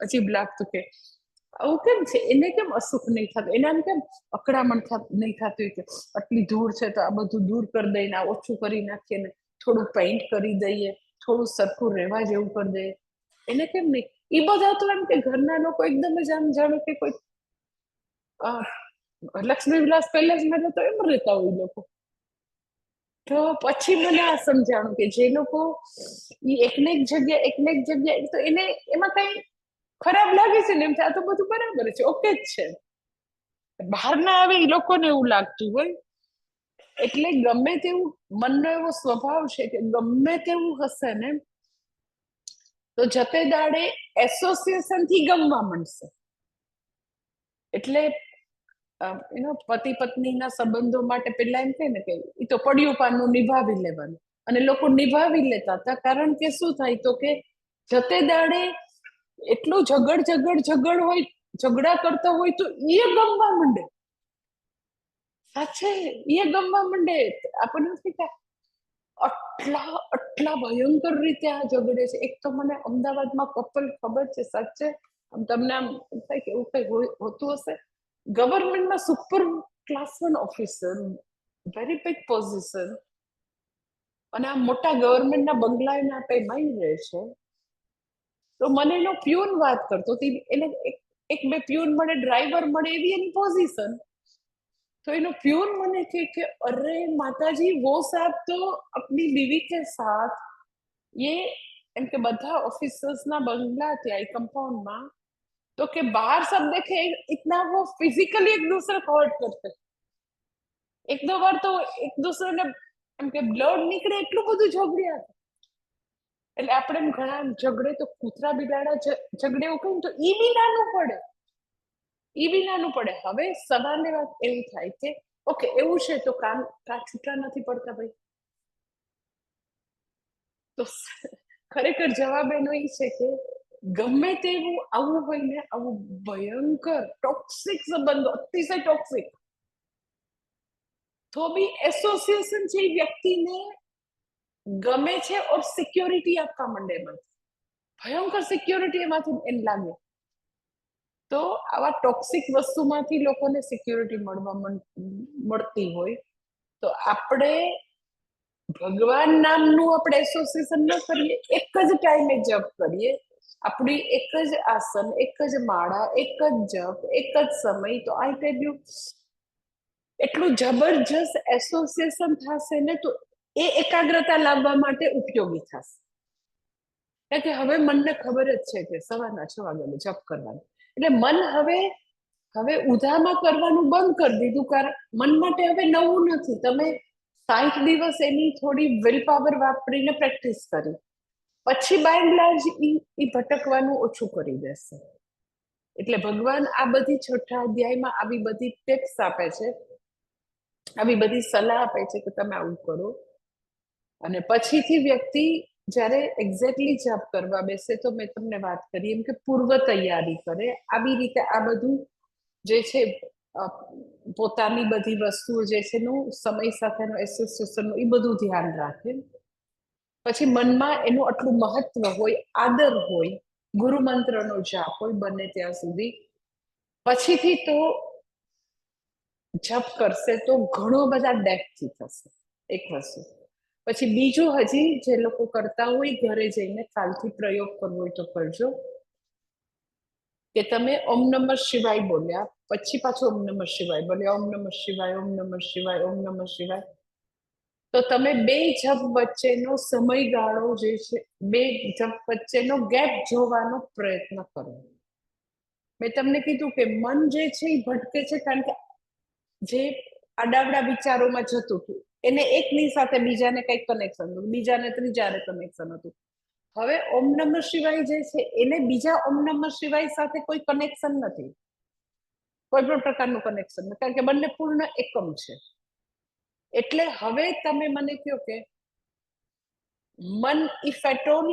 અજીબ લાગતું કે આવું કેમ છે, એને કેમ અસુખ નહીં થતું, એને આમ કેમ અકળામણ નહીં થતું કે આટલી ધૂળ છે તો આ બધું દૂર કરી દઈને ઓછું કરી નાખીએ ને થોડું પેઇન્ટ કરી દઈએ, થોડું સરખું રહેવા જેવું કરી દઈએ, એને કેમ નહીં. એ બધા તો એમ કે ઘરના લોકો એકદમ જ આમ જાણે કે કોઈ લક્ષ્મી વિલાસ પેલેસમાં તો એમ રહેતા હોય લોકો. તો પછી મને આ સમજાણું કે જે લોકો એકને એક જગ્યાએ તો એને એમાં કઈ ખરાબ લાગે છે ને એમ આ તો બધું બરાબર છે, ઓકે જ છે. બહાર ના આવે એ લોકોને એવું લાગતું હોય. એટલે ગમે તેવું મનનો એવો સ્વભાવ છે કે ગમે તેવું હશે ને તો જતે દાડે એસોસિએશન થી ગમવા માંડશે. એટલે પતિ પત્નીના સંબંધો માટે પેલા એમ કે ને કે એ તો પડ્યું પાનું નિભાવી લેવાનું, અને લોકો નિભાવી લેતા હતા. કારણ કે શું થાય તો કે જતે દાડે એટલું ઝઘડ હોય, ઝઘડા કરતા હોય તો એ ગમવા માંડે. સાચે એ ગમવા માંડે. આપણને નથી કે આટલા ભયંકર રીતે આ ઝઘડે છે. એક તો મને અમદાવાદમાં કપલ ખબર છે, સાચે તમને આમ થાય કે એવું કઈ હોતું હશે. ગવર્મેન્ટમાં super class 1 officer, very big position, અને આ મોટા ગવર્મેન્ટના બંગલા એના પેમાં રહે છે. તો મને એનો પ્યુન વાત કરતો, એને એક બે પ્યુન મળે, ડ્રાઈવર મળે એવી એની પોઝિશન. तो इन प्यून मने कि अरे माताजी वो साहब तो अपनी बीवी के साथ ये इनके बधा ऑफिसर्स ना बंगला थे आई कंपाउंड में, तो के बाहर सब देखे इतना वो फिजिकली एक दूसरे को हर्ट करते. एक दो बार तो एक दूसरे ने એમ કે બ્લડ નીકળે એટલું બધું ઝઘડ્યા. એટલે આપણે એમ ઘણા ઝઘડે તો કૂતરા બિલાડા ઝઘડે એવું કહ્યું તો ઈ બી નાનું પડે, ઈ બી નાનું પડે. હવે સવારની વાત એવી થાય કે ઓકે એવું છે તો કામ છૂટા નથી પડતા ભાઈ. તો ખરેખર જવાબ એનો એ છે કે ગમે તેવું આવું હોય ને, આવું ભયંકર ટોક્સિક સંબંધો, અતિશય ટોક્સિક, તો બી એસોસિએશન છે એ વ્યક્તિને ગમે છે ઓર સિક્યોરિટી આપવા માંડે. એમાંથી ભયંકર સિક્યોરિટી એમાંથી એને લાગે. તો આવા ટોક્સિક વસ્તુમાંથી લોકોને સિક્યોરિટી મળતી હોય તો આપણે ભગવાન નામનું આપણે એસોસિએશન ન કરીએ, એક જ ટાઈમે જપ કરીએ, આપણી એક જ આસન, એક જ માળા, એક જ જપ, એક જ સમય, તો આઈ ટેલ યુ એટલું જબરજસ્ત એસોસિએશન થશે ને, તો એ એકાગ્રતા લાવવા માટે ઉપયોગી થશે. કે હવે મનને ખબર જ છે કે સવારના 6 વાગ્યા જપ કરવાનું, એટલે મન હવે ઉધામાં કરવાનું બંધ કરી દીધું, કારણ મન માટે હવે નવું નથી. તમે 60 દિવસ એની થોડી વિલ પાવર વાપરીને પ્રેક્ટિસ કરી, પછી બાય એન્ડ લાર્જ ઈ ભટકવાનું ઓછું કરી દેશે. એટલે ભગવાન આ બધી 6થા અધ્યાયમાં આવી બધી ટિપ્સ આપે છે, આવી બધી સલાહ આપે છે કે તમે આવું કરો. અને પછીથી વ્યક્તિ જ્યારે એક્ઝેક્ટલી જપ કરવા બેસે, તો મેં તમને વાત કરી એમ કે પૂર્વ તૈયારી કરે. આવી રીતે આ બધું જે છે પોતાની બધી વસ્તુઓ જે છે નું સમય સાથેનો એસોસિએશન એ બધું ધ્યાન રાખે. પછી મનમાં એનું આટલું મહત્વ હોય, આદર હોય, ગુરુ મંત્રનો જાપ હોય બને ત્યાં સુધી, પછીથી તો જપ કરશે તો ઘણો બધા ડેપ્થથી થશે એક વસ્તુ. પછી બીજું, હજી જે લોકો કરતા હોય ઘરે જઈને કાલથી પ્રયોગ કરવો હોય તો કરજો, કે તમે ઓમ નમઃ શિવાય બોલ્યા પછી પાછો ઓમ નમઃ શિવાય બોલ્યા, ઓમ નમઃ શિવાય, ઓમ નમઃ શિવાય, ઓમ નમઃ શિવાય, તો તમે બે જપ વચ્ચેનો સમયગાળો જે છે, બે જપ વચ્ચેનો ગેપ જોવાનો પ્રયત્ન કરો. મેં તમને કીધું કે મન જે છે એ ભટકે છે કારણ કે જે આડાવડા વિચારોમાં જતું હતું, એને એકની સાથે બીજાને કંઈક કનેક્શન હતું, બીજાને ત્રીજાને કનેક્શન હતું. હવે ઓમ નમઃ શિવાય જે છે એને બીજા ઓમ નમઃ શિવાય સાથે કોઈ કનેક્શન નથી, કોઈ પણ પ્રકારનું કનેક્શન નથી, કારણ કે બંને પૂર્ણ એકમ છે. એટલે હવે તમે મને કહો કે મન ઇફ એટ ઓલ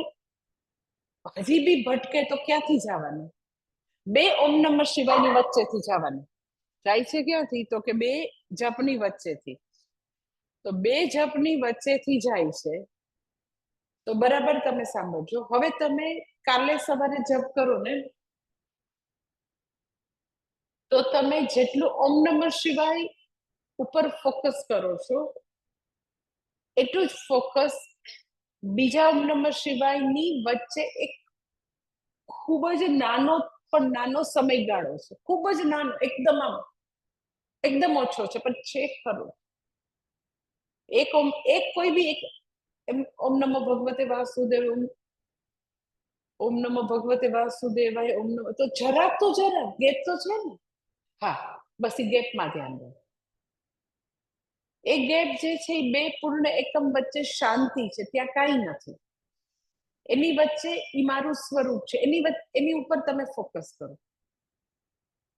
હજી બી ભટકે તો ક્યાંથી જવાનું? બે ઓમ નમઃ શિવાયની વચ્ચેથી જવાનું. જાય છે ક્યાંથી? તો કે બે જપની વચ્ચેથી. તો બે જપની વચ્ચેથી જાય છે. તો બરાબર તમે સાંભળજો. હવે તમે કાલે સવારે જપ કરો ને, તો તમે જેટલું ઓમ નમઃ શિવાય ઉપર ફોકસ કરો છો, એટલું જ ફોકસ બીજા ઓમ નમઃ શિવાયની વચ્ચે એક ખૂબ જ નાનો સમયગાળો છે, ખૂબ જ નાનો, એકદમ ઓછો છે, પણ ચેક કરો. એક કોઈ બી એક ઓમ નમઃ ભગવતે વાસુદેવ, ઓમ નમઃ ભગવતે વાસુદેવાય, ઓમ નમઃ, તો જરાક ગેપ તો છે ને. હા, બસ એ ગેપમાં ધ્યાન દો. એ ગેપ જે છે એ બે પૂર્ણ એકમ વચ્ચે શાંતિ છે, ત્યાં કાંઈ નથી. એની વચ્ચે ઈ મારું સ્વરૂપ છે, એની ઉપર તમે ફોકસ કરો,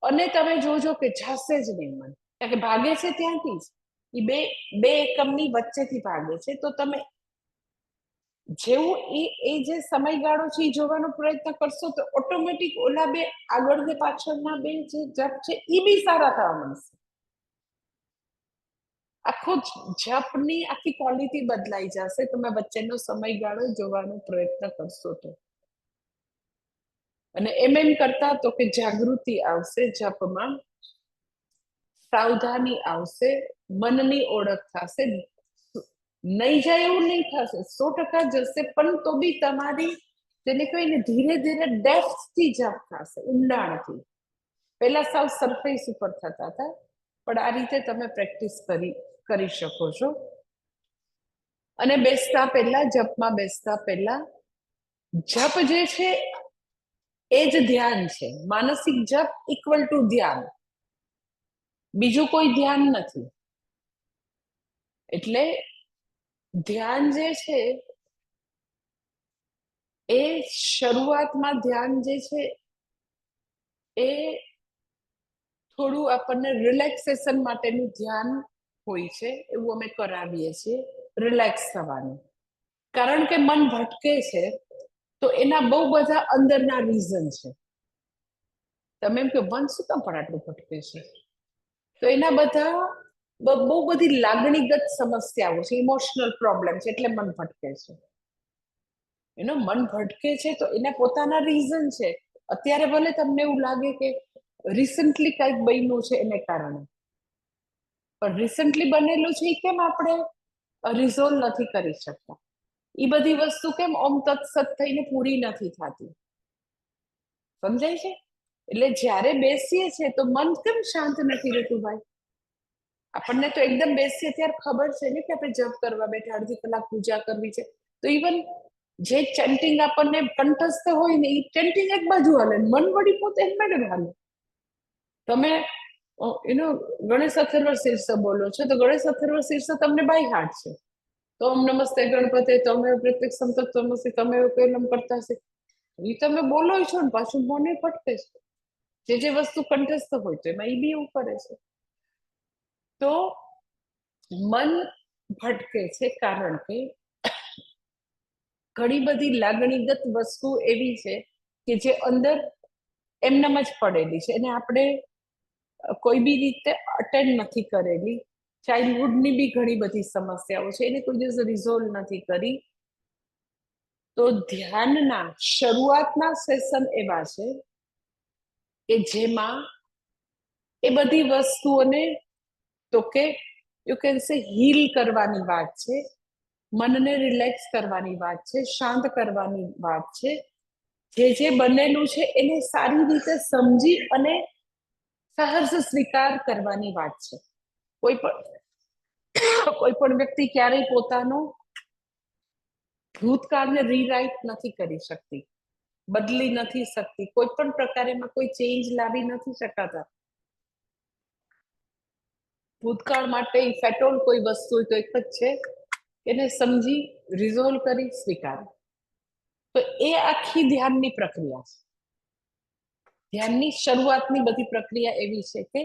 અને તમે જોજો કે જશે જ નહીં મન, કારણ કે ભાગે છે ત્યાંથી જ. એ બે એકમની વચ્ચેથી ભાગે છે. તો તમે જેવું એ જે સમયગાળો છે એ જોવાનો પ્રયત્ન કરશો, તો ઓટોમેટિક ઓલા બે આગળ ને પાછળના બે જે જપ છે એ બી સારા થવા મળશે. આખો જપની આખી ક્વોલિટી બદલાઈ જશે તમે વચ્ચેનો સમયગાળો જોવાનો પ્રયત્ન કરશો તો. અને એમ કરતા તો કે જાગૃતિ આવશે જપમાં, સાવધાની આવશે, મનની ઓળખ થશે. નહીં જાય એવું નહીં થશે, 100% જશે, પણ તો બી તમારી તેને કહીને ધીરે ધીરે ડેપ્થથી જપ થશે, ઊંડાણથી. પહેલા સાવ સરફેસ ઉપર થતા હતા, પણ આ રીતે તમે પ્રેક્ટિસ કરી શકો છો. અને જપમાં બેસતા પહેલા જપ જે છે એ જ ધ્યાન છે. માનસિક જપ ઇક્વલ ટુ ધ્યાન, બીજું કોઈ ધ્યાન નથી. એટલે ધ્યાન જે છે એ શરૂઆતમાં ધ્યાન જે છે એ થોડું આપણને રિલેક્સેશન માટેનું ધ્યાન હોય છે, એવું અમે કરાવીએ છીએ, રિલેક્સ થવાનું. કારણ કે મન ભટકે છે તો એના બહુ બધા અંદરના રીઝન છે. તમે એમ કે મન શું કામ પણ આટલું ભટકે છે? તો એના બધા બહુ બધી લાગણીગત સમસ્યાઓ છે, ઇમોશનલ પ્રોબ્લેમ છે, એટલે મન ભટકે છે. મન ભટકે છે તો એના પોતાના રીઝન છે. અત્યારે ભલે તમને એવું લાગે કે રિસન્ટલી કંઈક બન્યું છે એને કારણે, પણ રિસન્ટલી બનેલું છે એ કેમ આપણે રિઝોલ્વ નથી કરી શકતા? એ બધી વસ્તુ કેમ ઓમ તત્સત થઈને પૂરી નથી થતી? સમજાય છે? એટલે જ્યારે બેસીએ છીએ તો મન કેમ શાંત નથી રહેતું ભાઈ? આપણને તો એકદમ બેસીએ ત્યારે ખબર છે ને કે આપણે જપ કરવા બેઠા, અડધી કલાક પૂજા કરવી છે, તો ઇવન જે ચેન્ટિંગ આપણને કંઠસ્થ હોય ને એ ચેન્ટિંગ એક બાજુ હાલે, મન વળી પોતે એક બાજુ હાલે. તમે ગણેશ અથર્વ શીર્ષ બોલો છો તો ગણેશ અથર્વ શીર્ષ તમને બાય હાર્ટ છે. તો ઓમ નમસ્તે ગણપતે, તમે પ્રત્યક્ષ તત્વમસી, તમે કેલમ કરતા હશે, એ તમે બોલો છો ને પાછું મને પટકે છે. જે વસ્તુ કંઠસ્થ હોય તો એમાં એ બી એવું કરે છે. તો મન ભટકે છે કારણ કે ઘણી બધી લાગણીગત વસ્તુ એવી છે કે જે અંદર એમનામ જ પડેલી છે અને આપણે કોઈ બી રીતે અટેન્ડ નથી કરેલી. ચાઇલ્ડહુડની બી ઘણી બધી સમસ્યાઓ છે, એને કોઈ દિવસ રિઝોલ્વ નથી કરી. તો ધ્યાનના શરૂઆતના સેશન એવા છે કે જેમાં એ બધી વસ્તુઓને તો કે યુ કેન સે હીલ કરવાની વાત છે, મનને રિલેક્સ કરવાની વાત છે, શાંત કરવાની વાત છે. જે બનેલું છે એને સારી રીતે સમજી અને સહજ સ્વીકાર કરવાની વાત છે. કોઈ પણ વ્યક્તિ ક્યારેય પોતાનો ભૂતકાળને રીરાઇટ નથી કરી શકતી, બદલી નથી શકતી, કોઈ પણ પ્રકારે એમાં કોઈ ચેન્જ લાવી નથી શકાતા. ભૂતકાળ માટે ફેટોલ કોઈ વસ્તુ હોય તો એક જ છે, એને સમજી રિઝોલ્વ કરી સ્વીકાર. તો એ આખી ધ્યાનની પ્રક્રિયા છે. ધ્યાનની શરૂઆતની બધી પ્રક્રિયા એવી છે કે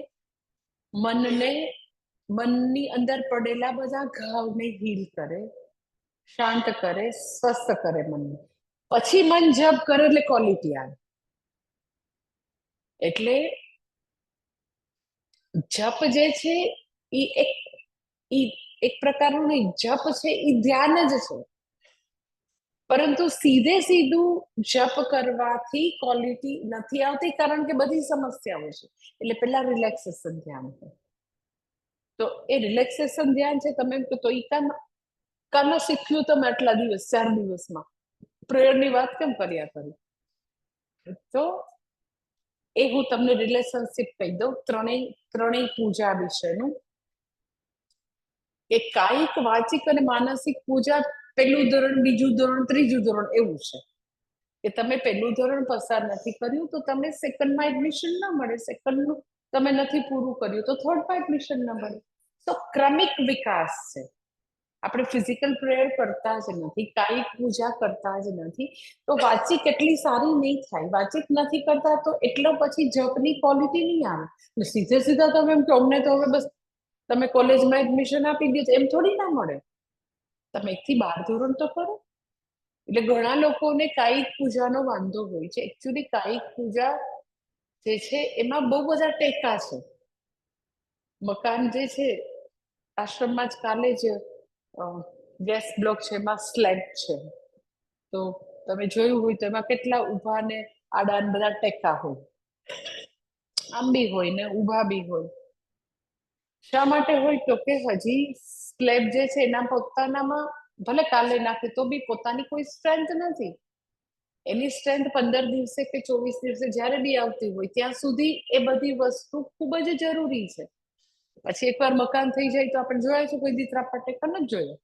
મનની અંદર પડેલા બધા ઘાવને હીલ કરે, શાંત કરે, સ્વસ્થ કરે મનને. પછી મન જપ કરે એટલે ક્વોલિટી આવે. એટલે જપ જે છે એ એક પ્રકારનું નહીં, જપ છે એ ધ્યાન જ છે. પરંતુ સીધે સીધું જપ કરવાથી ક્વોલિટી નથી આવતી કારણ કે બધી સમસ્યાઓ છે. એટલે પેલા રિલેક્સેશન ધ્યાન છે. તો એ રિલેક્સેશન ધ્યાન છે, તમે એમ તો એ કાનો શીખ્યું તમે આટલા દિવસ, 4 દિવસમાં પ્રેયરની વાત કેમ કર્યા કરી? તો એ હું તમને રિલેશનશીપ કહી દઉં ત્રણેય પૂજા વિશેનું. કે કાયિક, વાચિક અને માનસિક પૂજા પહેલું ધોરણ, બીજું ધોરણ, ત્રીજું ધોરણ એવું છે કે તમે પહેલું ધોરણ પસાર નથી કર્યું તો તમને સેકન્ડમાં એડમિશન ના મળે, સેકન્ડનું તમે નથી પૂરું કર્યું તો થર્ડમાં એડમિશન ના મળે. તો ક્રમિક વિકાસ છે. આપણે ફિઝિકલ પ્રેયર કરતા જ નથી, કાયિક પૂજા કરતા જ નથી, તો વાચિક એટલી સારી નહીં થાય. વાચિક નથી કરતા તો એટલો પછી જપની ક્વોલિટી નહીં આવે. સીધે સીધા તમે એમ કે અમને તો હવે બસ તમે કોલેજમાં એડમિશન આપી દીધું એમ થોડી ના મળે. તમે 1 થી 12 ધોરણ તો કરો. એટલે ઘણા લોકોને કાયિક પૂજાનો વાંધો હોય છે. એકચ્યુઅલી કાયિક પૂજા જે છે એમાં બહુ બધા ટેકા છે. મકાન જે છે, આશ્રમમાં જ કાલે જ ગેસ બ્લોક છે, એમાં સ્લેબ છે, તો તમે જોયું હોય તો એમાં કેટલા ઊભા ને આડા ને બધા ટેકા હોય, આમ બી હોય ને ઊભા બી હોય. શા માટે હોય તો કે હજી સ્લેબ જે છે એના પોતાનામાં ભલે કાલે નાખે તો બી પોતાની કોઈ સ્ટ્રેન્થ નથી. એની સ્ટ્રેન્થ 15 દિવસે કે 24 દિવસે જ્યારે બી આવતી હોય ત્યાં સુધી એ બધી વસ્તુ ખૂબ જ જરૂરી છે. પછી એકવાર મકાન થઈ જાય તો આપણે જોયા છે કોઈ દી ત્રાપા ટેકા નથી જોયો.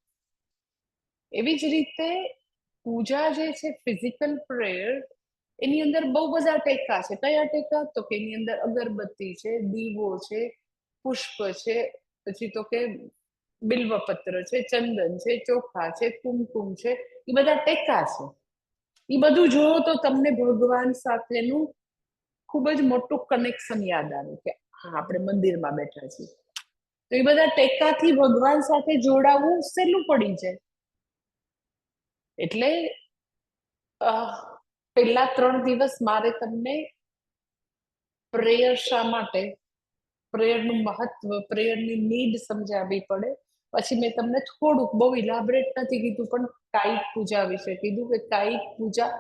એવી જ રીતે પૂજા જે છે, ફિઝિકલ પ્રેયર, એની અંદર બહુ બધા ટેકા છે. કયા ટેકા? તો કે એની અંદર અગરબત્તી છે, દીવો છે, પુષ્પ છે, પછી તો કે બિલ્વપત્ર છે, ચંદન છે, ચોખા છે, કુમકુમ છે, એ બધા ટેકા છે. એ બધું જોવો તો તમને ભગવાન સાથેનું ખૂબ જ મોટું કનેક્શન યાદ આવે કે હા, આપણે મંદિરમાં બેઠા છીએ. તો એ બધા ટેકાથી ભગવાન સાથે જોડાવું સહેલું પડી જાય. એટલે પહેલા 3 દિવસ મારે તમને પ્રેયર શા માટે, પ્રેયરનું મહત્વ, પ્રેયરની નીડ સમજાવવી પડે. પછી મેં તમને થોડુંક, બહુ ઇલાબરેટ નથી કીધું, પણ કાયિક પૂજા વિશે કીધું કે કાયિક પૂજા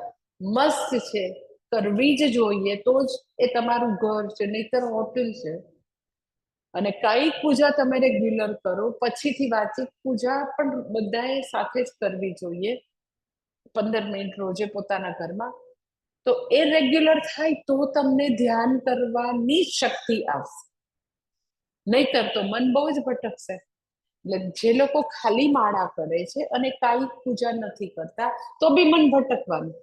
મસ્ત છે, કરવી જ જોઈએ, તો જ એ તમારું ઘર છે, નહીતર હોટેલ છે. અને કાયિક પૂજા તમે રેગ્યુલર કરો, પછીથી વાચિક પૂજા પણ બધાએ સાથે જ કરવી જોઈએ, 15 મિનિટ રોજે પોતાના ઘરમાં. તો એ રેગ્યુલર થાય તો તમને ધ્યાન કરવાની શક્તિ આવશે. નહીતર તો મન બહુ જ ભટકશે. એટલે જે લોકો ખાલી માળા કરે છે અને કાયિક પૂજા નથી કરતા તો બી મન ભટકવાનું.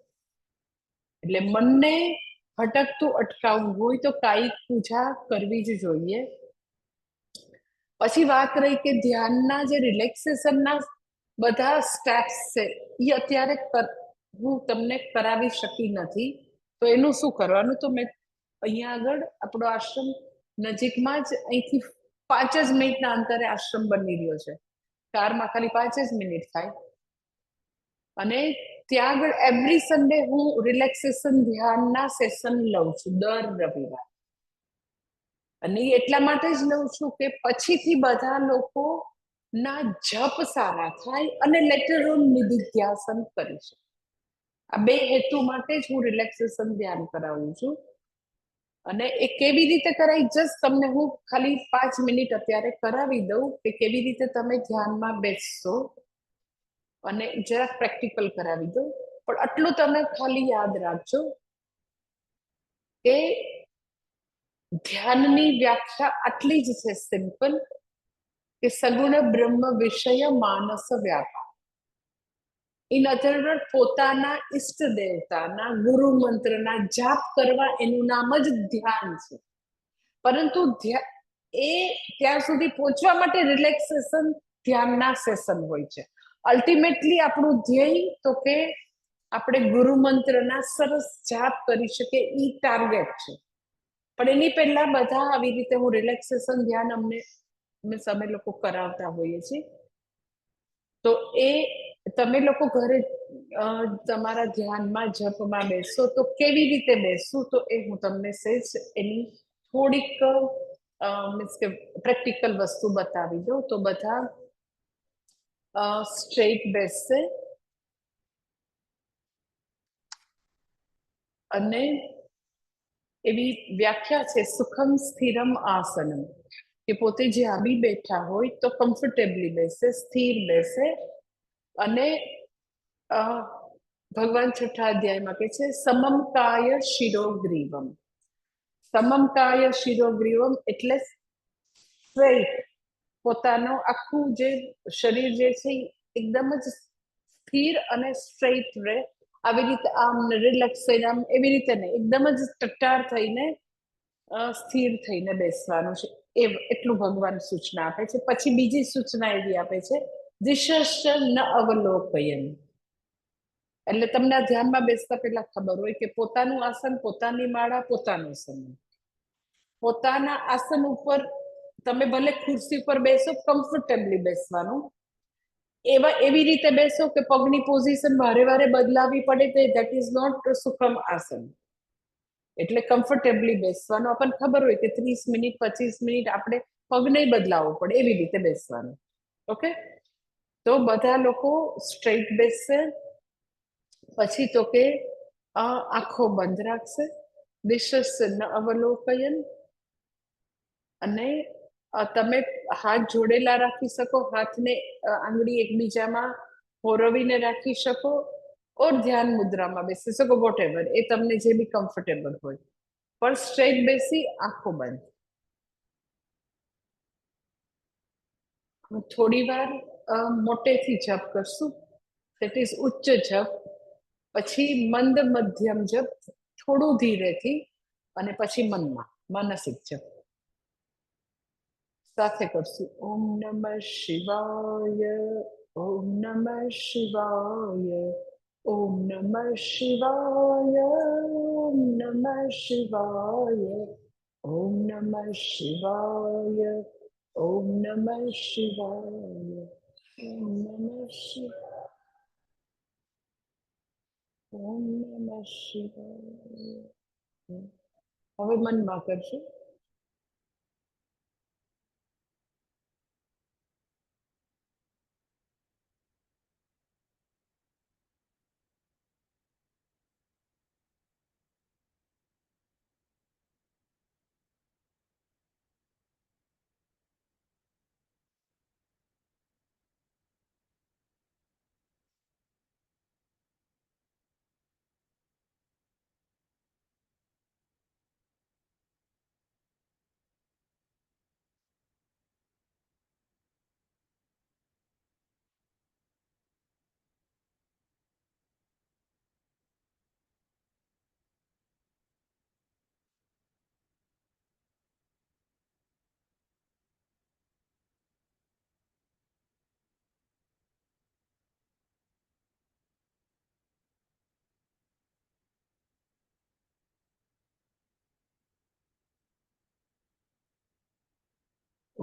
એટલે મનને ભટકતું અટકાવવું હોય તો કાયિક પૂજા કરવી જ જોઈએ. પછી વાત રહી કે ધ્યાનના જે રિલેક્સેશનના બધા સ્ટેપ્સ છે એ અત્યારે હું તમને કરાવી શકી નથી. તો એનું શું કરવાનું, તો મેં અહીંયા આગળ આપણો આશ્રમ નજીકમાં જ અહીંથી 5 જ મિનિટના અંતરે આશ્રમ બની રહ્યો છે. કારમાં ખાલી 5 જ મિનિટ થાય. અને ત્યાં આગળ એવરી સન્ડે હું રિલેક્સેશન ધ્યાનના સેશન લઉં છું દર રવિવાર. અને એટલા માટે જ લઉં છું કે પછીથી બધા લોકો ના જપ સારા થાય અને લેટર ઓન નિધિધ્યાસન કરી શકે. આ બે હેતુ માટે જ હું રિલેક્સેશન ધ્યાન કરાવું છું. અને એ કેવી રીતે કરાય, જસ્ટ તમને હું ખાલી 5 મિનિટ અત્યારે કરાવી દઉં કે કેવી રીતે તમે ધ્યાનમાં બેસશો અને જરાક પ્રેક્ટિકલ કરાવી દઉં. પણ આટલું તમે ખાલી યાદ રાખજો કે ધ્યાનની વ્યાખ્યા આટલી જ છે, સિમ્પલ, કે સગુણ બ્રહ્મ વિષય માનસ વ્યાપાર. ઇન અધર વર્ડ, પોતાના ઈષ્ટ દેવતાના ગુરુ મંત્રના જાપ કરવા એનું નામ જ ધ્યાન છે. પરંતુ એ ત્યાં સુધી પહોંચવા માટે રિલેક્સેશન ધ્યાનના સેશન હોય છે. અલ્ટિમેટલી આપણું ધ્યેય તો કે આપણે ગુરુ મંત્રના સરસ જાપ કરી શકે એ ટાર્ગેટ છે. પણ એની પહેલા બધા આવી રીતે હું રિલેક્સેશન ધ્યાન અમે લોકો કરાવતા હોઈએ છીએ. તો એ તમે લોકો ઘરે તમારા ધ્યાનમાં જપમાં બેસો તો કેવી રીતે બેસવું, તો એ હું તમને સહેજ એની થોડીક મીન્સ કે પ્રેક્ટિકલ વસ્તુ બતાવી દઉં. તો બધા સ્ટ્રેટ બેસશે અને એવી વ્યાખ્યા છે સુખમ સ્થિરમ આસનમ, કે પોતે જ્યાં બી બેઠા હોય તો કમ્ફર્ટેબલી બેસે, સ્થિર બેસે. અને ભગવાન 6થા અધ્યાયમાં કે છે સમમ કાય શિરોગ્રીવમ. સમમ કાય શિરોગ્રીવમ એટલે સ્ટ્રેટ, પોતાનું આખું જે શરીર જે છે એકદમ જ સ્થિર અને સ્ટ્રેટ રહે. આવી રીતે આમ રિલેક્સ થઈને આમ એવી રીતે નહીં, એકદમ જ ટટ્ટાર થઈને સ્થિર થઈને બેસવાનું છે. એટલું ભગવાન સૂચના આપે છે. પછી બીજી સૂચના એવી આપે છે દિશશ્ચ ન અવલોકયન. એટલે તમને આ ધ્યાનમાં બેસતા પહેલા ખબર હોય કે પોતાનું આસન, પોતાની માળા, પોતાનું સમય. પોતાના આસન ઉપર તમે ભલે ખુરશી પર બેસો, કમ્ફર્ટેબલી બેસવાનું. એવી રીતે બેસો કે પગની પોઝિશન વારે વારે બદલાવી પડે તો ધેટ ઇઝ નોટ સુખમ આસન. એટલે કમ્ફર્ટેબલી બેસવાનું. આપણને ખબર હોય કે 30 મિનિટ 25 મિનિટ આપણે પગ નહીં બદલાવવો પડે, એવી રીતે બેસવાનું. ઓકે, તો બધા લોકો સ્ટ્રેટ બેસશે. પછી તો કે આંખો બંધ રાખશે, દિશસ્ય ન અવલોકયન. અને તમે હાથ જોડેલા રાખી શકો, હાથને આંગળી એકબીજામાં હોરવીને રાખી શકો, ઓર ધ્યાન મુદ્રામાં બેસી શકો, વોટ એવર, એ તમને જે બી કમ્ફર્ટેબલ હોય. પણ સ્ટ્રેટ બેસી, આંખો બંધ. થોડી વાર મોટેથી જપ કરશું, દેટ ઇઝ ઉચ્ચ જપ. પછી મંદ મધ્યમ જપ, થોડું ધીરેથી. અને પછી મનમાં માનસિક જપ સાથે કરશું. ઓમ નમઃ શિવાય, ઓમ નમઃ શિવાય, ઓમ નમઃ શિવાય, ઓમ નમઃ શિવાય, ઓમ નમઃ શિવાય, ઓમ નમઃ શિવાય, ઓમ નમઃ શિવાય, ઓમ નમઃ શિવાય. હવે મનમાં કરશું.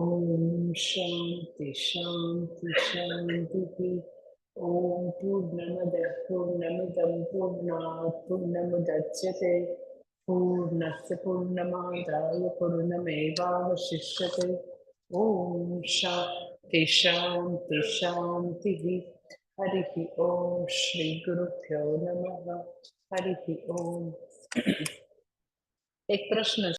ओम शांति शांति शांति। ओम पूर्णमदः पूर्णमिदं पूर्णात् पूर्णमुदच्यते पूर्णस्य पूर्णमादाय पूर्णमेवावशिष्यते। ओम शांति शांति शांति। हरि ओम श्री गुरुभ्यो नमः। हरि ओम। एक प्रश्न